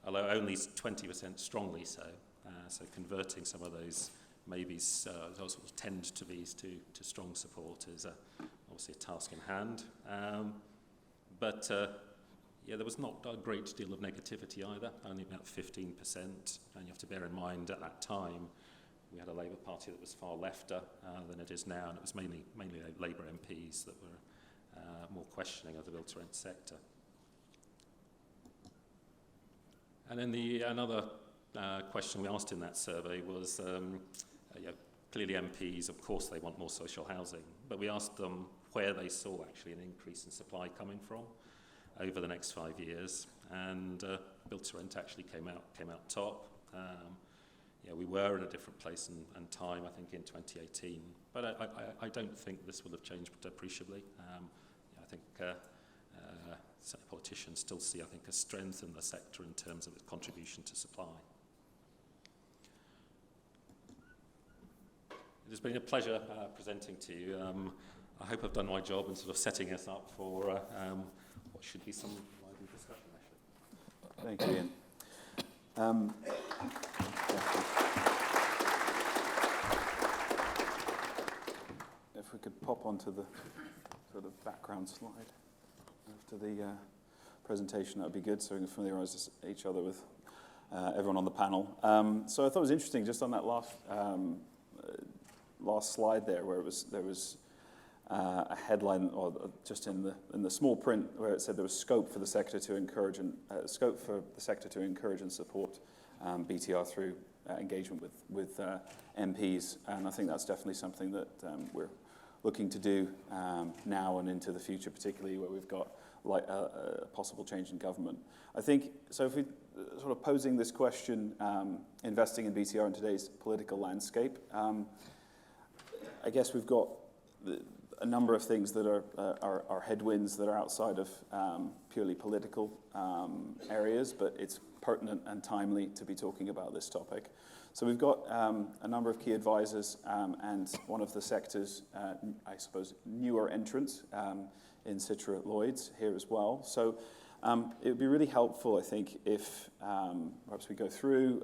although only 20% strongly so. So converting some of those maybes, those sort of tend to be to strong support is obviously a task in hand. There was not a great deal of negativity either, only about 15%. And you have to bear in mind at that time, we had a Labour Party that was far lefter than it is now, and it was mainly Labour MPs that were more questioning of the build-to-rent sector. And then another question we asked in that survey was, clearly MPs, of course, they want more social housing, but we asked them where they saw actually an increase in supply coming from over the next 5 years, and build-to-rent actually came out top. We were in a different place and time, I think, in 2018, but I don't think this will have changed appreciably. I think politicians still see, I think, a strength in the sector in terms of its contribution to supply. It has been a pleasure presenting to you. I hope I've done my job in sort of setting us up for what should be some lively discussion, actually. Thank you, Ian. If we could pop onto the sort of background slide after the presentation, that would be good, so we can familiarise each other with everyone on the panel. So I thought it was interesting, just on that last slide there, where there was a headline, or just in the small print, where it said there was scope for the sector to encourage and support BTR through engagement with MPs, and I think that's definitely something that we're looking to do now and into the future, particularly where we've got a possible change in government. I think, so if we sort of posing this question, investing in BTR in today's political landscape, I guess we've got a number of things that are headwinds that are outside of purely political areas, but it's pertinent and timely to be talking about this topic. So we've got a number of key advisors and one of the sector's, I suppose, newer entrants in Citra Lloyds here as well. So it would be really helpful, I think, if perhaps we go through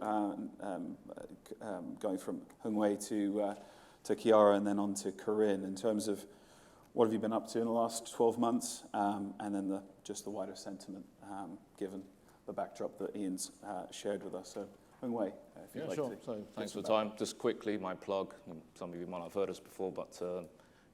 going from Hung Wei to Chiara and then on to Corinne in terms of what have you been up to in the last 12 months and then just the wider sentiment given the backdrop that Ian's shared with us. So Hung Wei, if you'd like to. So thanks for the time. Just quickly, my plug, some of you might not have heard us before, but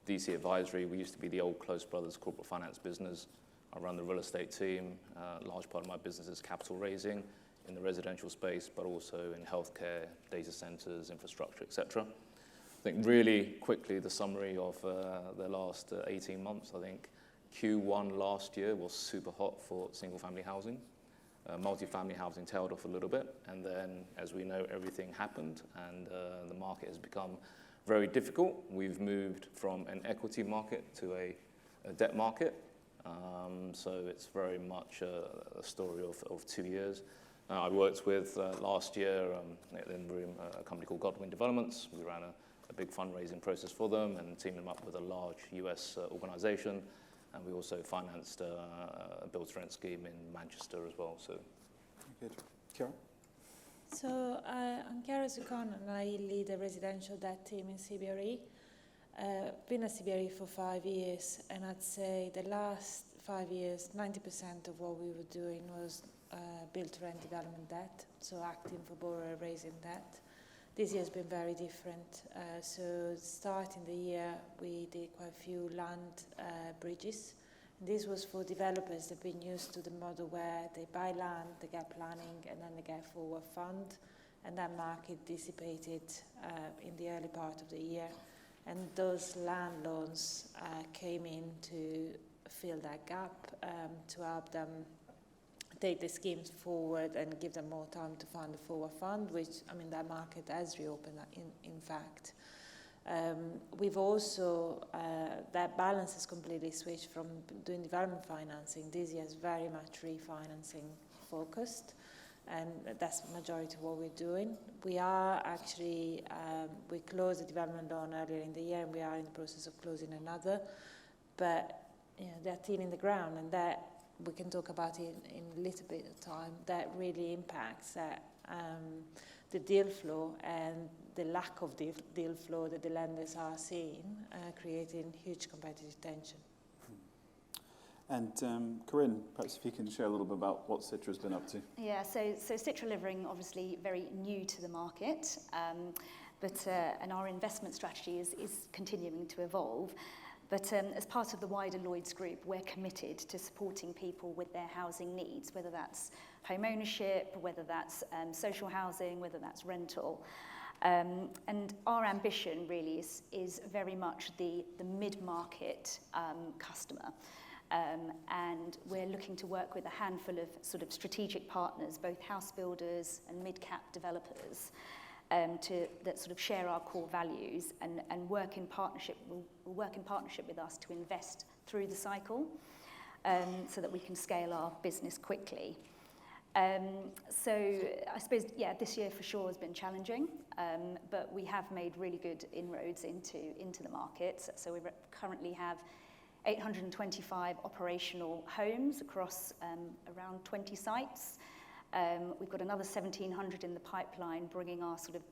DC Advisory, we used to be the old Close Brothers corporate finance business. I run the real estate team. A large part of my business is capital raising in the residential space, but also in healthcare, data centers, infrastructure, etc. I think really quickly the summary of the last 18 months, I think Q1 last year was super hot for single family housing. Multi-family housing tailed off a little bit, and then, as we know, everything happened, and the market has become very difficult. We've moved from an equity market to a debt market, so it's very much a story of 2 years. I worked with, last year, in the room, a company called Godwin Developments. We ran a big fundraising process for them and teamed them up with a large US organization. And we also financed a build-to-rent scheme in Manchester as well. So, good. Chiara? So I'm Chiara Zuccon, and I lead a residential debt team in CBRE. Been at CBRE for 5 years, and I'd say the last 5 years, 90% of what we were doing was build-to-rent development debt, so acting for borrower raising debt. This year has been very different. So starting the year, we did quite a few land bridges. This was for developers that have been used to the model where they buy land, they get planning, and then they get forward fund. And that market dissipated in the early part of the year. And those land loans came in to fill that gap, to help them take the schemes forward and give them more time to find the forward fund, which, I mean, that market has reopened in fact. We've also, that balance has completely switched from doing development financing. This year is very much refinancing focused, and that's the majority of what we're doing. We are actually, we closed a development loan earlier in the year, and we are in the process of closing another, but they're till in the ground, and that we can talk about it in a little bit of time. That really impacts the deal flow and the lack of deal flow that the lenders are seeing, creating huge competitive tension. And Corinne, perhaps if you can share a little bit about what Citra's been up to. Yeah, so Citra Living, obviously very new to the market, but and our investment strategy is continuing to evolve. But as part of the wider Lloyds Group, we're committed to supporting people with their housing needs, whether that's home ownership, whether that's social housing, whether that's rental. And our ambition really is very much the mid-market customer. And we're looking to work with a handful of sort of strategic partners, both house builders and mid-cap developers, that sort of share our core values and work in partnership. Will work in partnership with us to invest through the cycle, so that we can scale our business quickly. So I suppose, yeah, this year for sure has been challenging, but we have made really good inroads into the market. So we currently have 825 operational homes across around 20 sites. We've got another 1,700 in the pipeline, bringing our sort of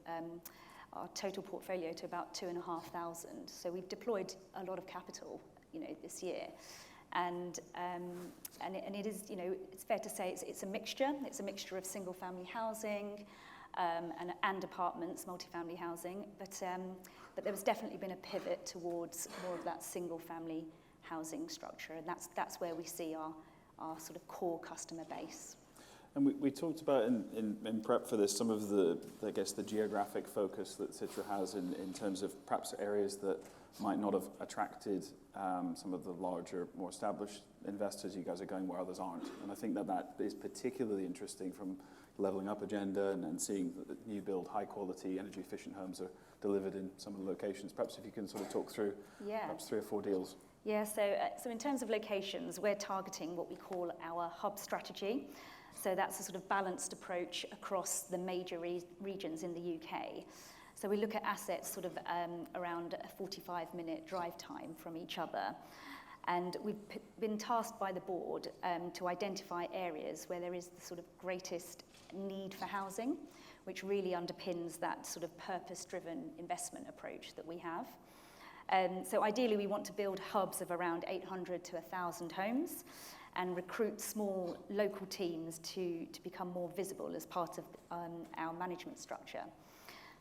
our total portfolio to about 2,500. So we've deployed a lot of capital, this year, and it is, it's fair to say it's a mixture. It's a mixture of single-family housing and apartments, multifamily housing, but there has definitely been a pivot towards more of that single-family housing structure, and that's where we see our sort of core customer base. And we talked about in prep for this some of the, I guess, the geographic focus that Citra has in terms of perhaps areas that might not have attracted some of the larger, more established investors. You guys are going where others aren't. And I think that is particularly interesting from leveling up agenda and seeing that new build, high quality, energy efficient homes are delivered in some of the locations. Perhaps if you can sort of talk through perhaps 3 or 4 deals. Yeah, so in terms of locations, we're targeting what we call our hub strategy. So that's a sort of balanced approach across the major regions in the UK. So we look at assets sort of around a 45-minute drive time from each other. And we've been tasked by the board to identify areas where there is the sort of greatest need for housing, which really underpins that sort of purpose-driven investment approach that we have. So ideally, we want to build hubs of around 800 to 1,000 homes and recruit small local teams to become more visible as part of our management structure.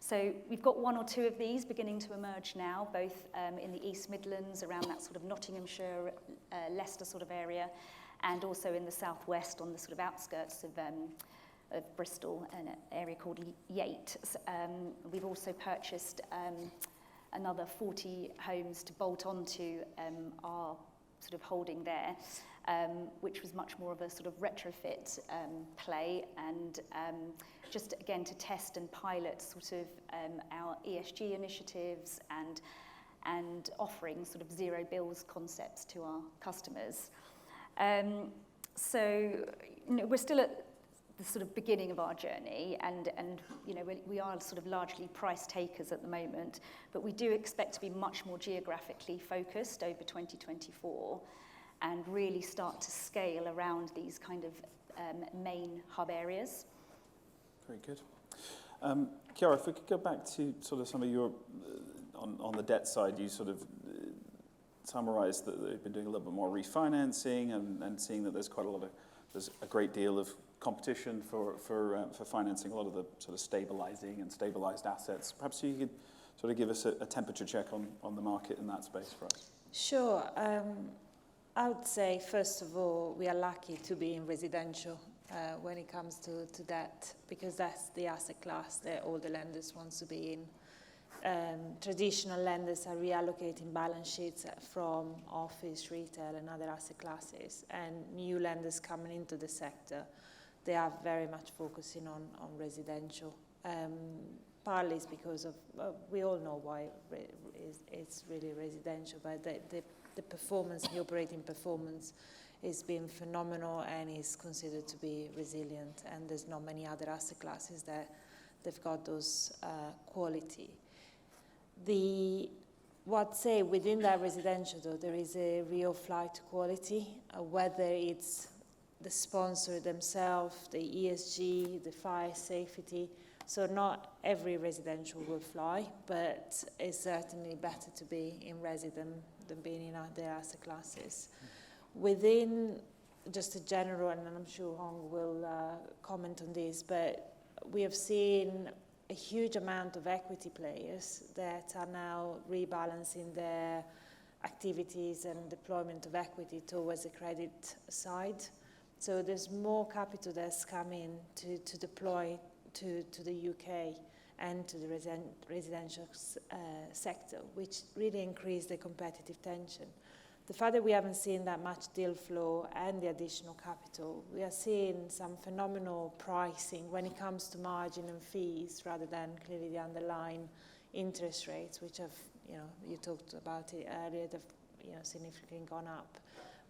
So we've got 1 or 2 of these beginning to emerge now, both in the East Midlands, around that sort of Nottinghamshire, Leicester sort of area, and also in the southwest on the sort of outskirts of Bristol, an area called Yate. We've also purchased another 40 homes to bolt onto our sort of holding there, which was much more of a sort of retrofit play, and just again to test and pilot sort of our ESG initiatives and offering sort of zero bills concepts to our customers. So we're still at the sort of beginning of our journey, and we are sort of largely price takers at the moment, but we do expect to be much more geographically focused over 2024 and really start to scale around these kind of main hub areas. Very good. Chiara, if we could go back to sort of some of your, on the debt side, you sort of summarised that they've been doing a little bit more refinancing and seeing that there's a great deal of competition for financing a lot of the sort of stabilising and stabilised assets. Perhaps you could sort of give us a temperature check on the market in that space for us. Sure. I would say, first of all, we are lucky to be in residential when it comes to debt, because that's the asset class that all the lenders want to be in. Traditional lenders are reallocating balance sheets from office, retail, and other asset classes, and new lenders coming into the sector, they are very much focusing on residential. Partly it's because of, we all know why it's really residential, but the performance, the operating performance has been phenomenal and is considered to be resilient, and there's not many other asset classes that they've got those quality. What say within that residential though, there is a real flight to quality, whether it's the sponsor themselves, the ESG, the fire safety. So not every residential will fly, but it's certainly better to be in resident than being in other asset classes. Within just a general, and I'm sure Hong will comment on this, but we have seen a huge amount of equity players that are now rebalancing their activities and deployment of equity towards the credit side. So there's more capital that's come in to deploy to the UK and to the residential sector, which really increased the competitive tension. The fact that we haven't seen that much deal flow and the additional capital, we are seeing some phenomenal pricing when it comes to margin and fees rather than clearly the underlying interest rates, which have, you talked about it earlier, they've, significantly gone up.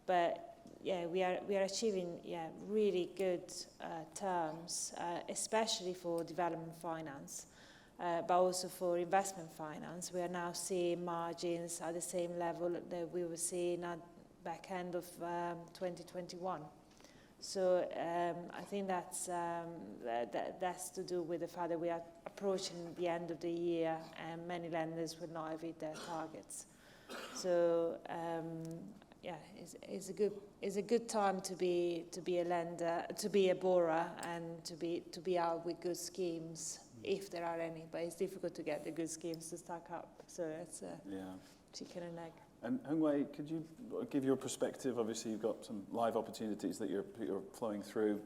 But yeah, we are achieving really good terms, especially for development finance. But also for investment finance, we are now seeing margins at the same level that we were seeing at back end of 2021. So I think that's to do with the fact that we are approaching the end of the year and many lenders will not have hit their targets. So it's a good time to be a lender, to be a borrower, and to be out with good schemes. If there are any, but it's difficult to get the good schemes to stack up. So it's chicken and egg. And Hung Wei, could you give your perspective? Obviously, you've got some live opportunities that you're flowing through.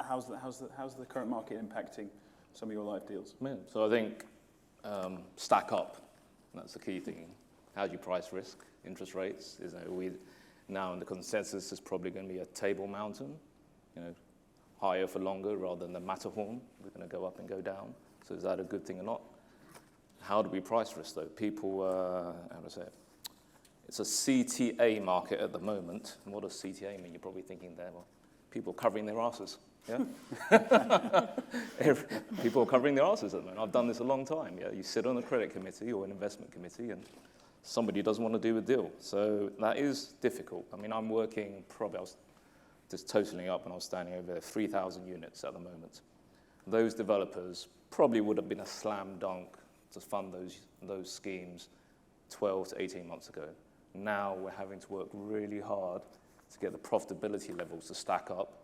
How's the current market impacting some of your live deals? Yeah, so I think stack up. That's the key thing. How do you price risk? Interest rates. We now in the consensus is probably going to be a table mountain. Higher for longer rather than the Matterhorn. We're going to go up and go down. So is that a good thing or not? How do we price risk, though? People, how do I say it? It's a CTA market at the moment. And what does CTA mean? You're probably thinking there, well, people covering their asses. Yeah? People are covering their asses at the moment. I've done this a long time. Yeah? You sit on a credit committee or an investment committee and somebody doesn't want to do a deal. So that is difficult. I mean, I'm working probably, I was just totaling up and I was standing over 3,000 units at the moment. Those developers probably would have been a slam dunk to fund those schemes 12 to 18 months ago. Now we're having to work really hard to get the profitability levels to stack up,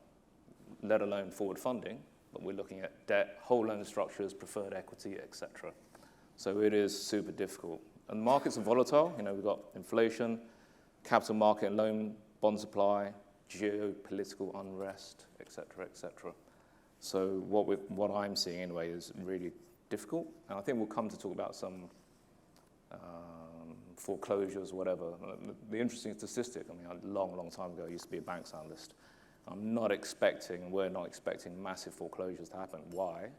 let alone forward funding, but we're looking at debt, whole loan structures, preferred equity, etc. So it is super difficult. And markets are volatile. We've got inflation, capital market and loan bond supply, geopolitical unrest, etc., etc. So what I'm seeing anyway is really difficult, and I think we'll come to talk about some foreclosures, whatever. The interesting statistic, I mean, a long time ago, I used to be a banks analyst. We're not expecting massive foreclosures to happen. Why?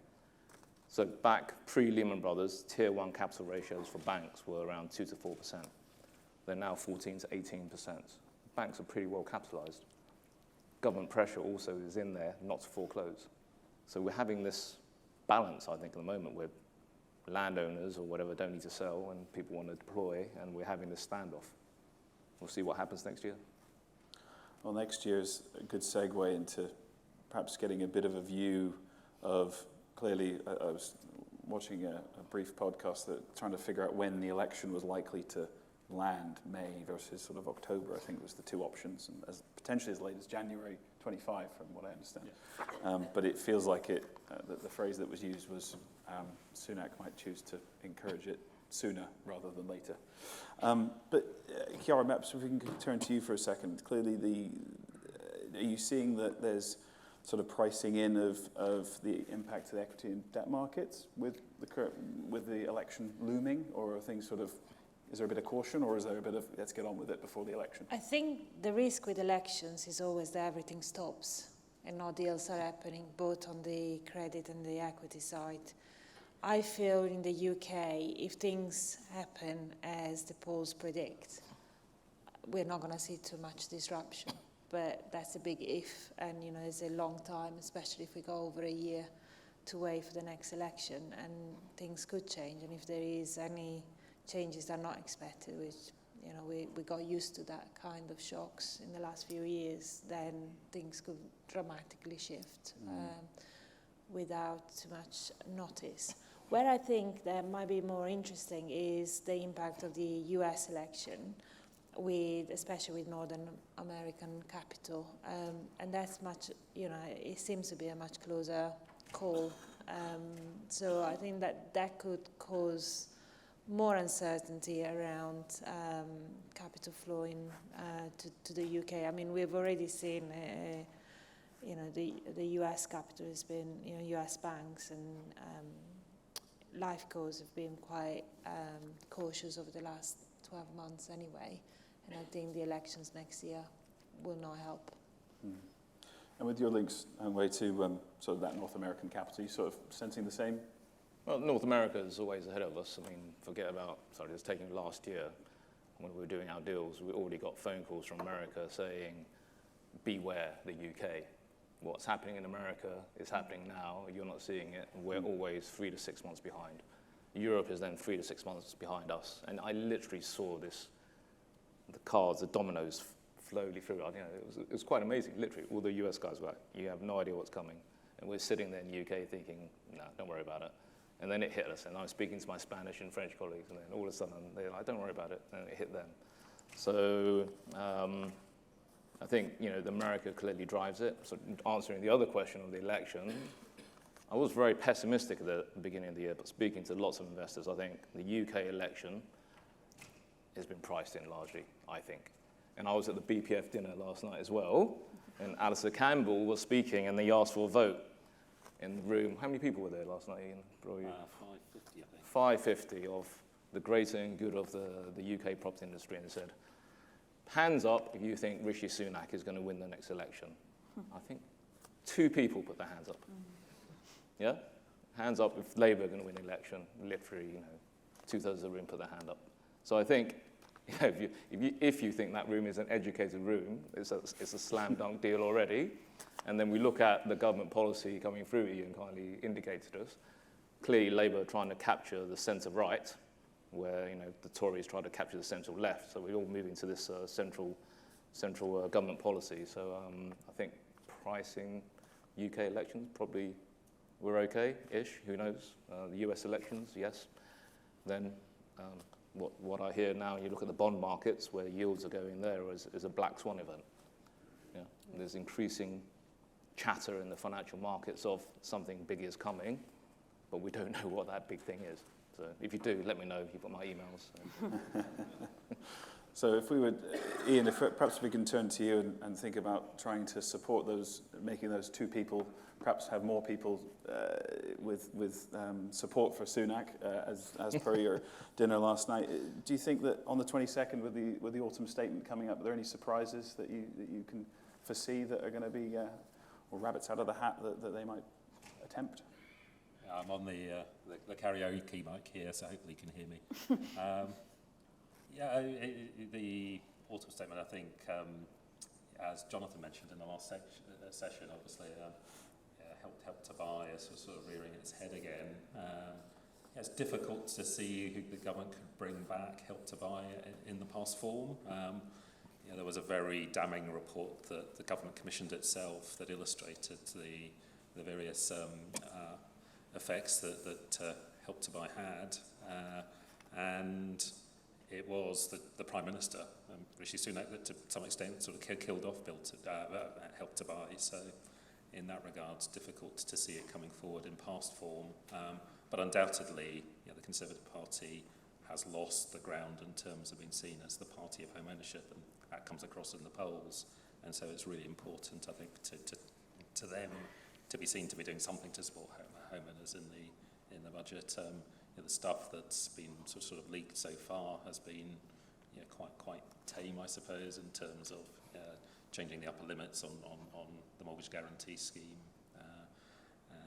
So back pre-Lehman Brothers, tier 1 capital ratios for banks were around 2 to 4%. They're now 14 to 18%. Banks are pretty well capitalized. Government pressure also is in there not to foreclose. So we're having this balance, I think, at the moment where landowners or whatever don't need to sell and people want to deploy, and we're having this standoff. We'll see what happens next year. Well, next year's a good segue into perhaps getting a bit of a view of, clearly, I was watching a brief podcast trying to figure out when the election was likely to land, May versus sort of October, I think was the two options, and potentially as late as January 25, from what I understand. Yeah. But it feels like the phrase that was used was Sunak might choose to encourage it sooner rather than later. But Chiara, perhaps if we can turn to you for a second. Clearly, are you seeing that there's sort of pricing in of the impact of the equity and debt markets with the election looming, or are things sort of, is there a bit of caution, or is there a bit of let's get on with it before the election? I think the risk with elections is always that everything stops and no deals are happening, both on the credit and the equity side. I feel in the UK, if things happen as the polls predict, we're not going to see too much disruption. But that's a big if, and it's a long time, especially if we go over a year to wait for the next election, and things could change. And if there is any changes that are not expected, which we got used to that kind of shocks in the last few years, then things could dramatically shift without too much notice. Where I think that might be more interesting is the impact of the US election, especially with Northern American capital, and that's much, it seems to be a much closer call. So I think that could cause more uncertainty around capital flow to the UK. I mean, we've already seen, the US capital has been, US banks and life cos have been quite cautious over the last 12 months anyway. And I think the elections next year will not help. Mm. And with your links and way to sort of that North American capital, you sort of sensing the same? Well, North America is always ahead of us. I mean, forget about, it's taking last year when we were doing our deals, we already got phone calls from America saying, beware the UK. What's happening in America is happening now, you're not seeing it, and we're always 3 to 6 months behind. Europe is then 3 to 6 months behind us. And I literally saw this, the cards, the dominoes slowly through. It was quite amazing, literally. All the US guys were like, you have no idea what's coming. And we're sitting there in the UK thinking, no, don't worry about it. And then it hit us, and I was speaking to my Spanish and French colleagues, and then all of a sudden they're like, don't worry about it, and it hit them. So I think, the America clearly drives it. So answering the other question of the election, I was very pessimistic at the beginning of the year, but speaking to lots of investors, I think the UK election has been priced in largely, I think. And I was at the BPF dinner last night as well, and Alistair Campbell was speaking, and they asked for a vote in the room. How many people were there last night, Ian? 550, I think. 550 of the greater and good of the UK property industry, and they said, hands up if you think Rishi Sunak is going to win the next election. I think 2 people put their hands up. Yeah? Hands up if Labour are going to win the election. Literally, 2/3 of the room put their hand up. So I think, if you think that room is an educated room, it's a slam dunk deal already. And then we look at the government policy coming through, Ian kindly indicated to us. Clearly, Labour are trying to capture the centre right, where the Tories try to capture the central left. So we're all moving to this central government policy. So I think pricing UK elections, probably we're okay-ish. Who knows? The US elections, yes. Then what I hear now, you look at the bond markets where yields are going there, is a black swan event. Yeah. There's increasing chatter in the financial markets of something big is coming, but we don't know what that big thing is. So if you do, let me know. You've got my emails. So. So if we would, Ian, perhaps we can turn to you and think about trying to support those, making those 2 people, perhaps have more people with support for Sunak, as per your dinner last night. Do you think that on the 22nd, with the autumn statement coming up, are there any surprises that you can foresee that are going to be, or rabbits out of the hat that they might attempt? I'm on the karaoke mic here, so hopefully you can hear me. The autumn statement, I think, as Jonathan mentioned in the last session, obviously helped to buy is sort of rearing its head again. It's difficult to see who the government could bring back Help to Buy in the past form. There was a very damning report that the government commissioned itself that illustrated the various effects that Help to Buy had, and it was the Prime Minister, Rishi Sunak, that to some extent sort of killed off Help to Buy. So in that regard, it's difficult to see it coming forward in past form. But undoubtedly, the Conservative Party has lost the ground in terms of being seen as the party of home ownership, and that comes across in the polls. And so it's really important, I think, to them to be seen to be doing something to support homeowners in the budget. The stuff that's been sort of leaked so far has been quite tame, I suppose, in terms of changing the upper limits on the mortgage guarantee scheme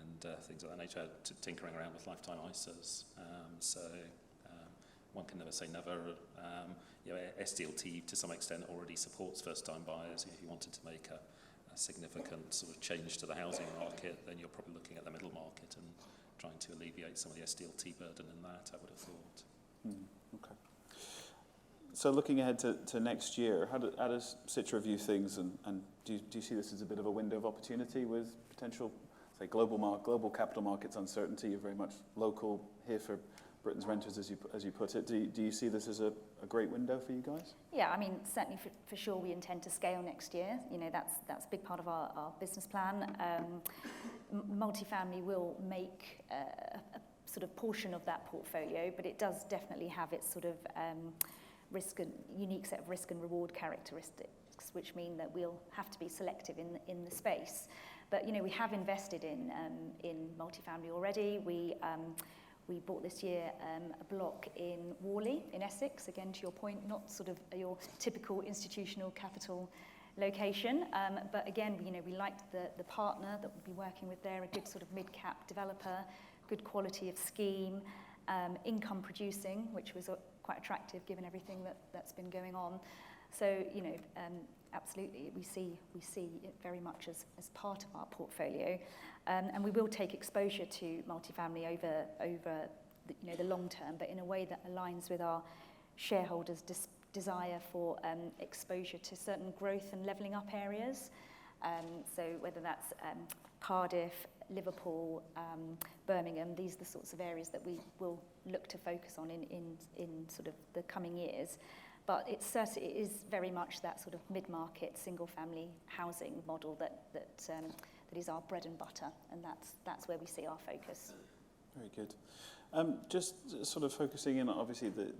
and things of that nature, tinkering around with lifetime ISAs. One can never say never. SDLT to some extent already supports first-time buyers. If you wanted to make a significant sort of change to the housing market, then you're probably looking at the middle market and trying to alleviate some of the SDLT burden in that, I would have thought. Okay. So looking ahead to next year, how does Citra view things, and do you see this as a bit of a window of opportunity with potential, say, global capital markets uncertainty? You're very much local here for Britain's renters, as you put it. Do you see this as a great window for you guys? Yeah, I mean, certainly for sure we intend to scale next year. That's a big part of our business plan. Multifamily will make a sort of portion of that portfolio, but it does definitely have its sort of risk and unique set of risk and reward characteristics, which mean that we'll have to be selective in the space. But we have invested in multifamily already. We bought this year a block in Worley in Essex. Again, to your point, not sort of your typical institutional capital location, but again, we liked the partner that we'd be working with there, a good sort of mid-cap developer, good quality of scheme, income producing, which was quite attractive given everything that's been going on. So, absolutely, we see it very much as part of our portfolio, and we will take exposure to multifamily over the long term, but in a way that aligns with our shareholders' desire for exposure to certain growth and levelling up areas. So whether that's Cardiff, Liverpool, Birmingham, these are the sorts of areas that we will look to focus on in sort of the coming years. But it is very much that sort of mid-market, single-family housing model that is our bread and butter, and that's where we see our focus. Very good. Just sort of focusing in on obviously the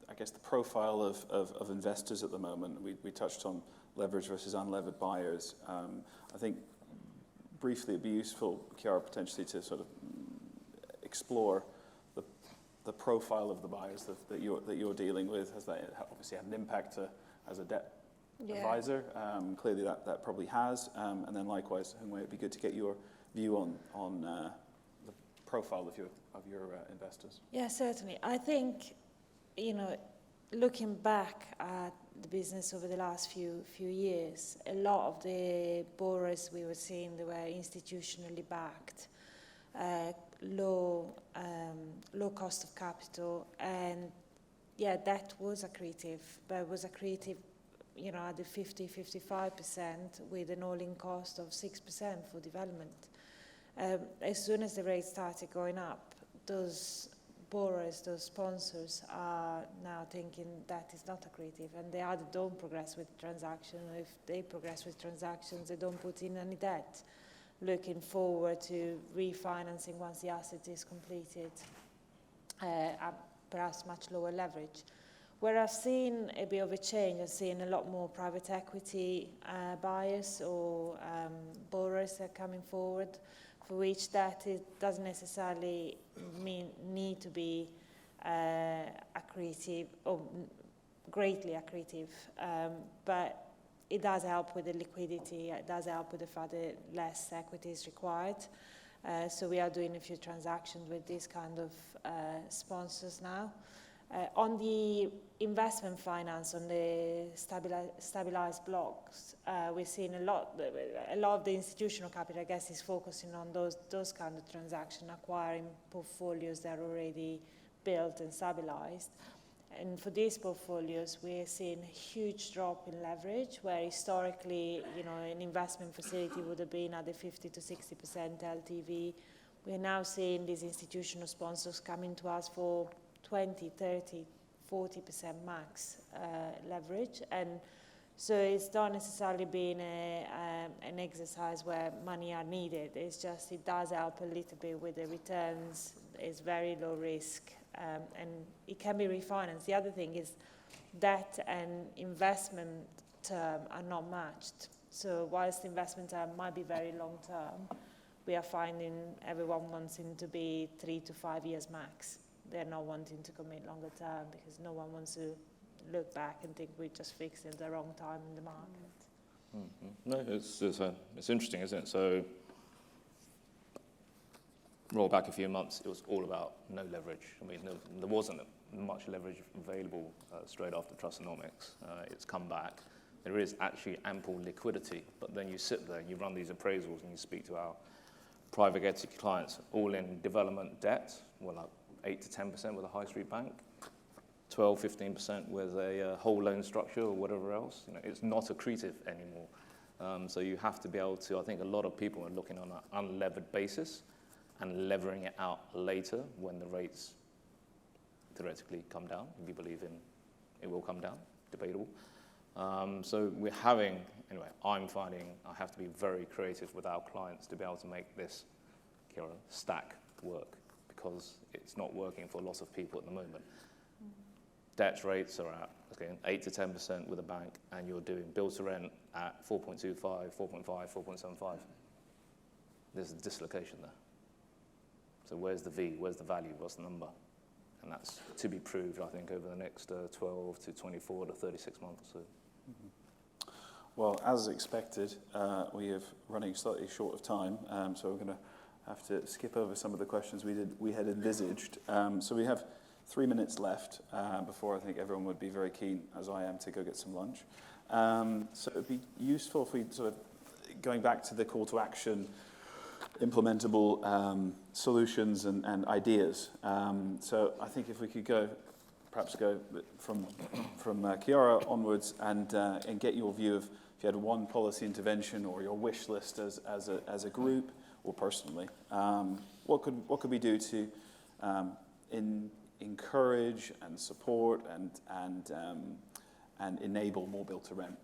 I guess the profile of investors at the moment. We touched on leverage versus unlevered buyers. I think briefly it'd be useful, Chiara, potentially to sort of explore the profile of the buyers that you're dealing with. Has that obviously had an impact as a debt advisor? Clearly that probably has. And then likewise, Hung Wei, it'd be good to get your view on the profile of your investors. Yeah, certainly. I think, looking back at the business over the last few years, a lot of the borrowers we were seeing, they were institutionally backed, low cost of capital, and that was accretive, but it was accretive, at the 50-55% with an all-in cost of 6% for development. As soon as the rates started going up, those borrowers, those sponsors are now thinking that is not accretive, and they either don't progress with transactions, or if they progress with transactions, they don't put in any debt, looking forward to refinancing once the asset is completed at perhaps much lower leverage. Where I've seen a bit of a change, I've seen a lot more private equity buyers or borrowers that are coming forward, for which that it doesn't necessarily need to be accretive or greatly accretive, but it does help with the liquidity. It does help with the fact that less equity is required. So we are doing a few transactions with these kind of sponsors now. On the investment finance, on the stabilized blocks, we're seeing a lot of the institutional capital, I guess, is focusing on those kind of transactions, acquiring portfolios that are already built and stabilized. And for these portfolios, we're seeing a huge drop in leverage, where historically, an investment facility would have been at the 50 to 60% LTV. We're now seeing these institutional sponsors coming to us for 20, 30, 40% max leverage. And so it's not necessarily been an exercise where money are needed. It's just, it does help a little bit with the returns. It's very low risk, and it can be refinanced. The other thing is debt and investment term are not matched. So whilst the investment term might be very long term, we are finding everyone wanting to be 3 to 5 years max. They're not wanting to commit longer term because no one wants to look back and think we just fixed it at the wrong time in the market. No, it's interesting, isn't it? So roll back a few months, it was all about no leverage. I mean, there wasn't much leverage available straight after Trustonomics. It's come back. There is actually ample liquidity, but then you sit there and you run these appraisals and you speak to our private equity clients, all in development debt, well, like 8 to 10% with a high street bank, 12, 15% with a whole loan structure or whatever else. It's not accretive anymore. So you have to be able to, I think a lot of people are looking on an unlevered basis and levering it out later when the rates theoretically come down. If you believe in it will come down, debatable. So we're having, anyway, I'm finding I have to be very creative with our clients to be able to make this stack work. because it's not working for lots of people at the moment. Debt rates are at 8 to 10% with a bank, and you're doing build to rent at 4.25, 4.5, 4.75. There's a dislocation there. So where's the V? Where's the value? What's the number? And that's to be proved, I think, over the next 12 to 24 to 36 months or so. Mm-hmm. Well, as expected, we are running slightly short of time, so we're going to have to skip over some of the questions we had envisaged. So we have 3 minutes left before I think everyone would be very keen, as I am, to go get some lunch. So it would be useful if we sort of, going back to the call to action, implementable solutions and ideas. So I think if we could perhaps go from Chiara onwards and get your view of if you had one policy intervention or your wish list as a group or personally, what could we do to encourage and support and enable more build to rent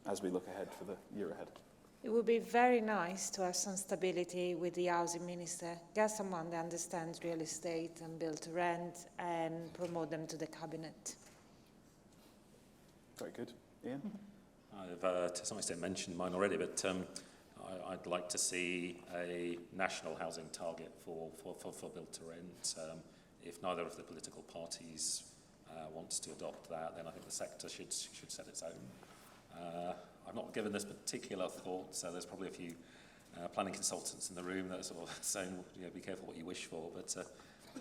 as we look ahead for the year ahead? It would be very nice to have some stability with the housing minister, get someone that understands real estate and build to rent, and promote them to the cabinet. Very good. Ian? I've to some extent mentioned mine already, but I'd like to see a national housing target for build to rent. If neither of the political parties wants to adopt that, then I think the sector should set its own. I've not given this particular thought, so there's probably a few planning consultants in the room that are sort of saying, be careful what you wish for, but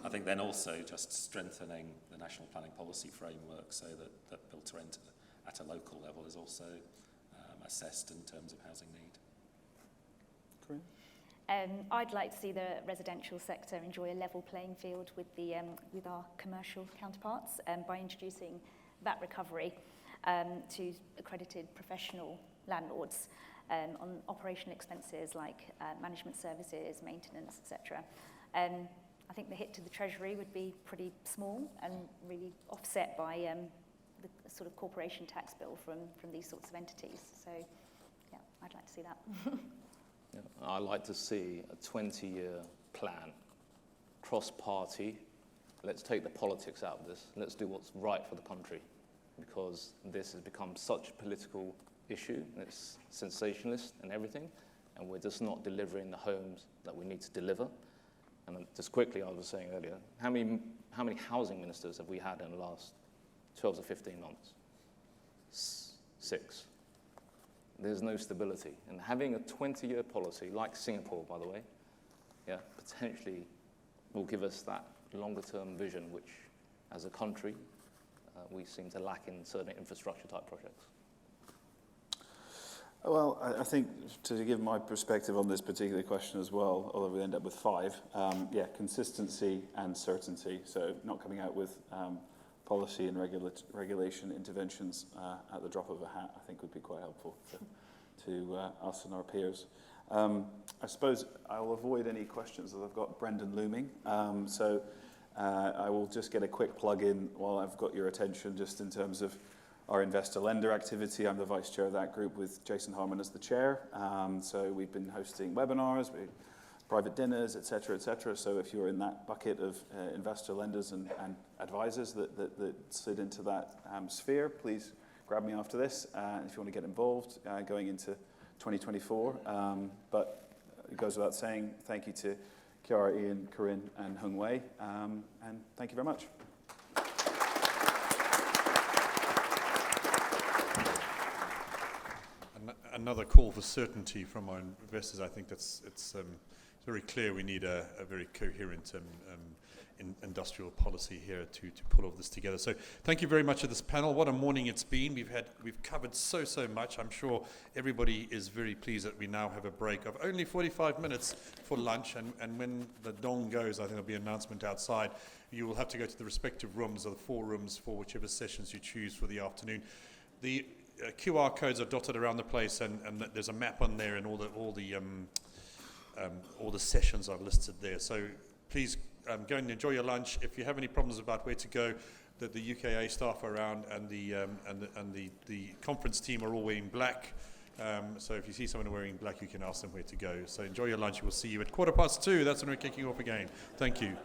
I think then also just strengthening the national planning policy framework so that build to rent at a local level is also assessed in terms of housing need. Corinne? I'd like to see the residential sector enjoy a level playing field with our commercial counterparts by introducing VAT recovery to accredited professional landlords on operational expenses like management services, maintenance, etc. I think the hit to the Treasury would be pretty small and really offset by the sort of corporation tax bill from these sorts of entities. So, yeah, I'd like to see that. Yeah, I'd like to see a 20-year plan, cross-party. Let's take the politics out of this. Let's do what's right for the country, because this has become such a political issue. It's sensationalist and everything, and we're just not delivering the homes that we need to deliver. And just quickly, I was saying earlier, how many housing ministers have we had in the last 12 to 15 months? 6. There's no stability. And having a 20-year policy, like Singapore, by the way, potentially will give us that longer-term vision, which, as a country, we seem to lack in certain infrastructure-type projects. Well, I think to give my perspective on this particular question as well, although we end up with 5, consistency and certainty. So not coming out with policy and regulation interventions at the drop of a hat, I think would be quite helpful to us and our peers. I suppose I'll avoid any questions as I've got Brendan looming. So I will just get a quick plug in while I've got your attention, just in terms of our investor lender activity. I'm the vice chair of that group with Jason Harmon as the chair. So we've been hosting webinars, private dinners, et cetera, et cetera. So if you're in that bucket of investor lenders and advisors that sit into that sphere, please grab me after this if you want to get involved going into 2024. But it goes without saying, thank you to Chiara, Ian, Corinne, and Hung Wei, and thank you very much. Another call for certainty from our investors. I think it's very clear we need a very coherent industrial policy here to pull all this together. So thank you very much for this panel. What a morning it's been. We've covered so much. I'm sure everybody is very pleased that we now have a break of only 45 minutes for lunch, and when the dong goes, I think there'll be an announcement outside. You will have to go to the respective rooms, or the 4 rooms, for whichever sessions you choose for the afternoon. The QR codes are dotted around the place, and there's a map on there, and all the sessions are listed there. So please go and enjoy your lunch. If you have any problems about where to go, the UKA staff are around, and the conference team are all wearing black. So if you see someone wearing black, you can ask them where to go. So enjoy your lunch. We'll see you at 2:15. That's when we're kicking off again. Thank you.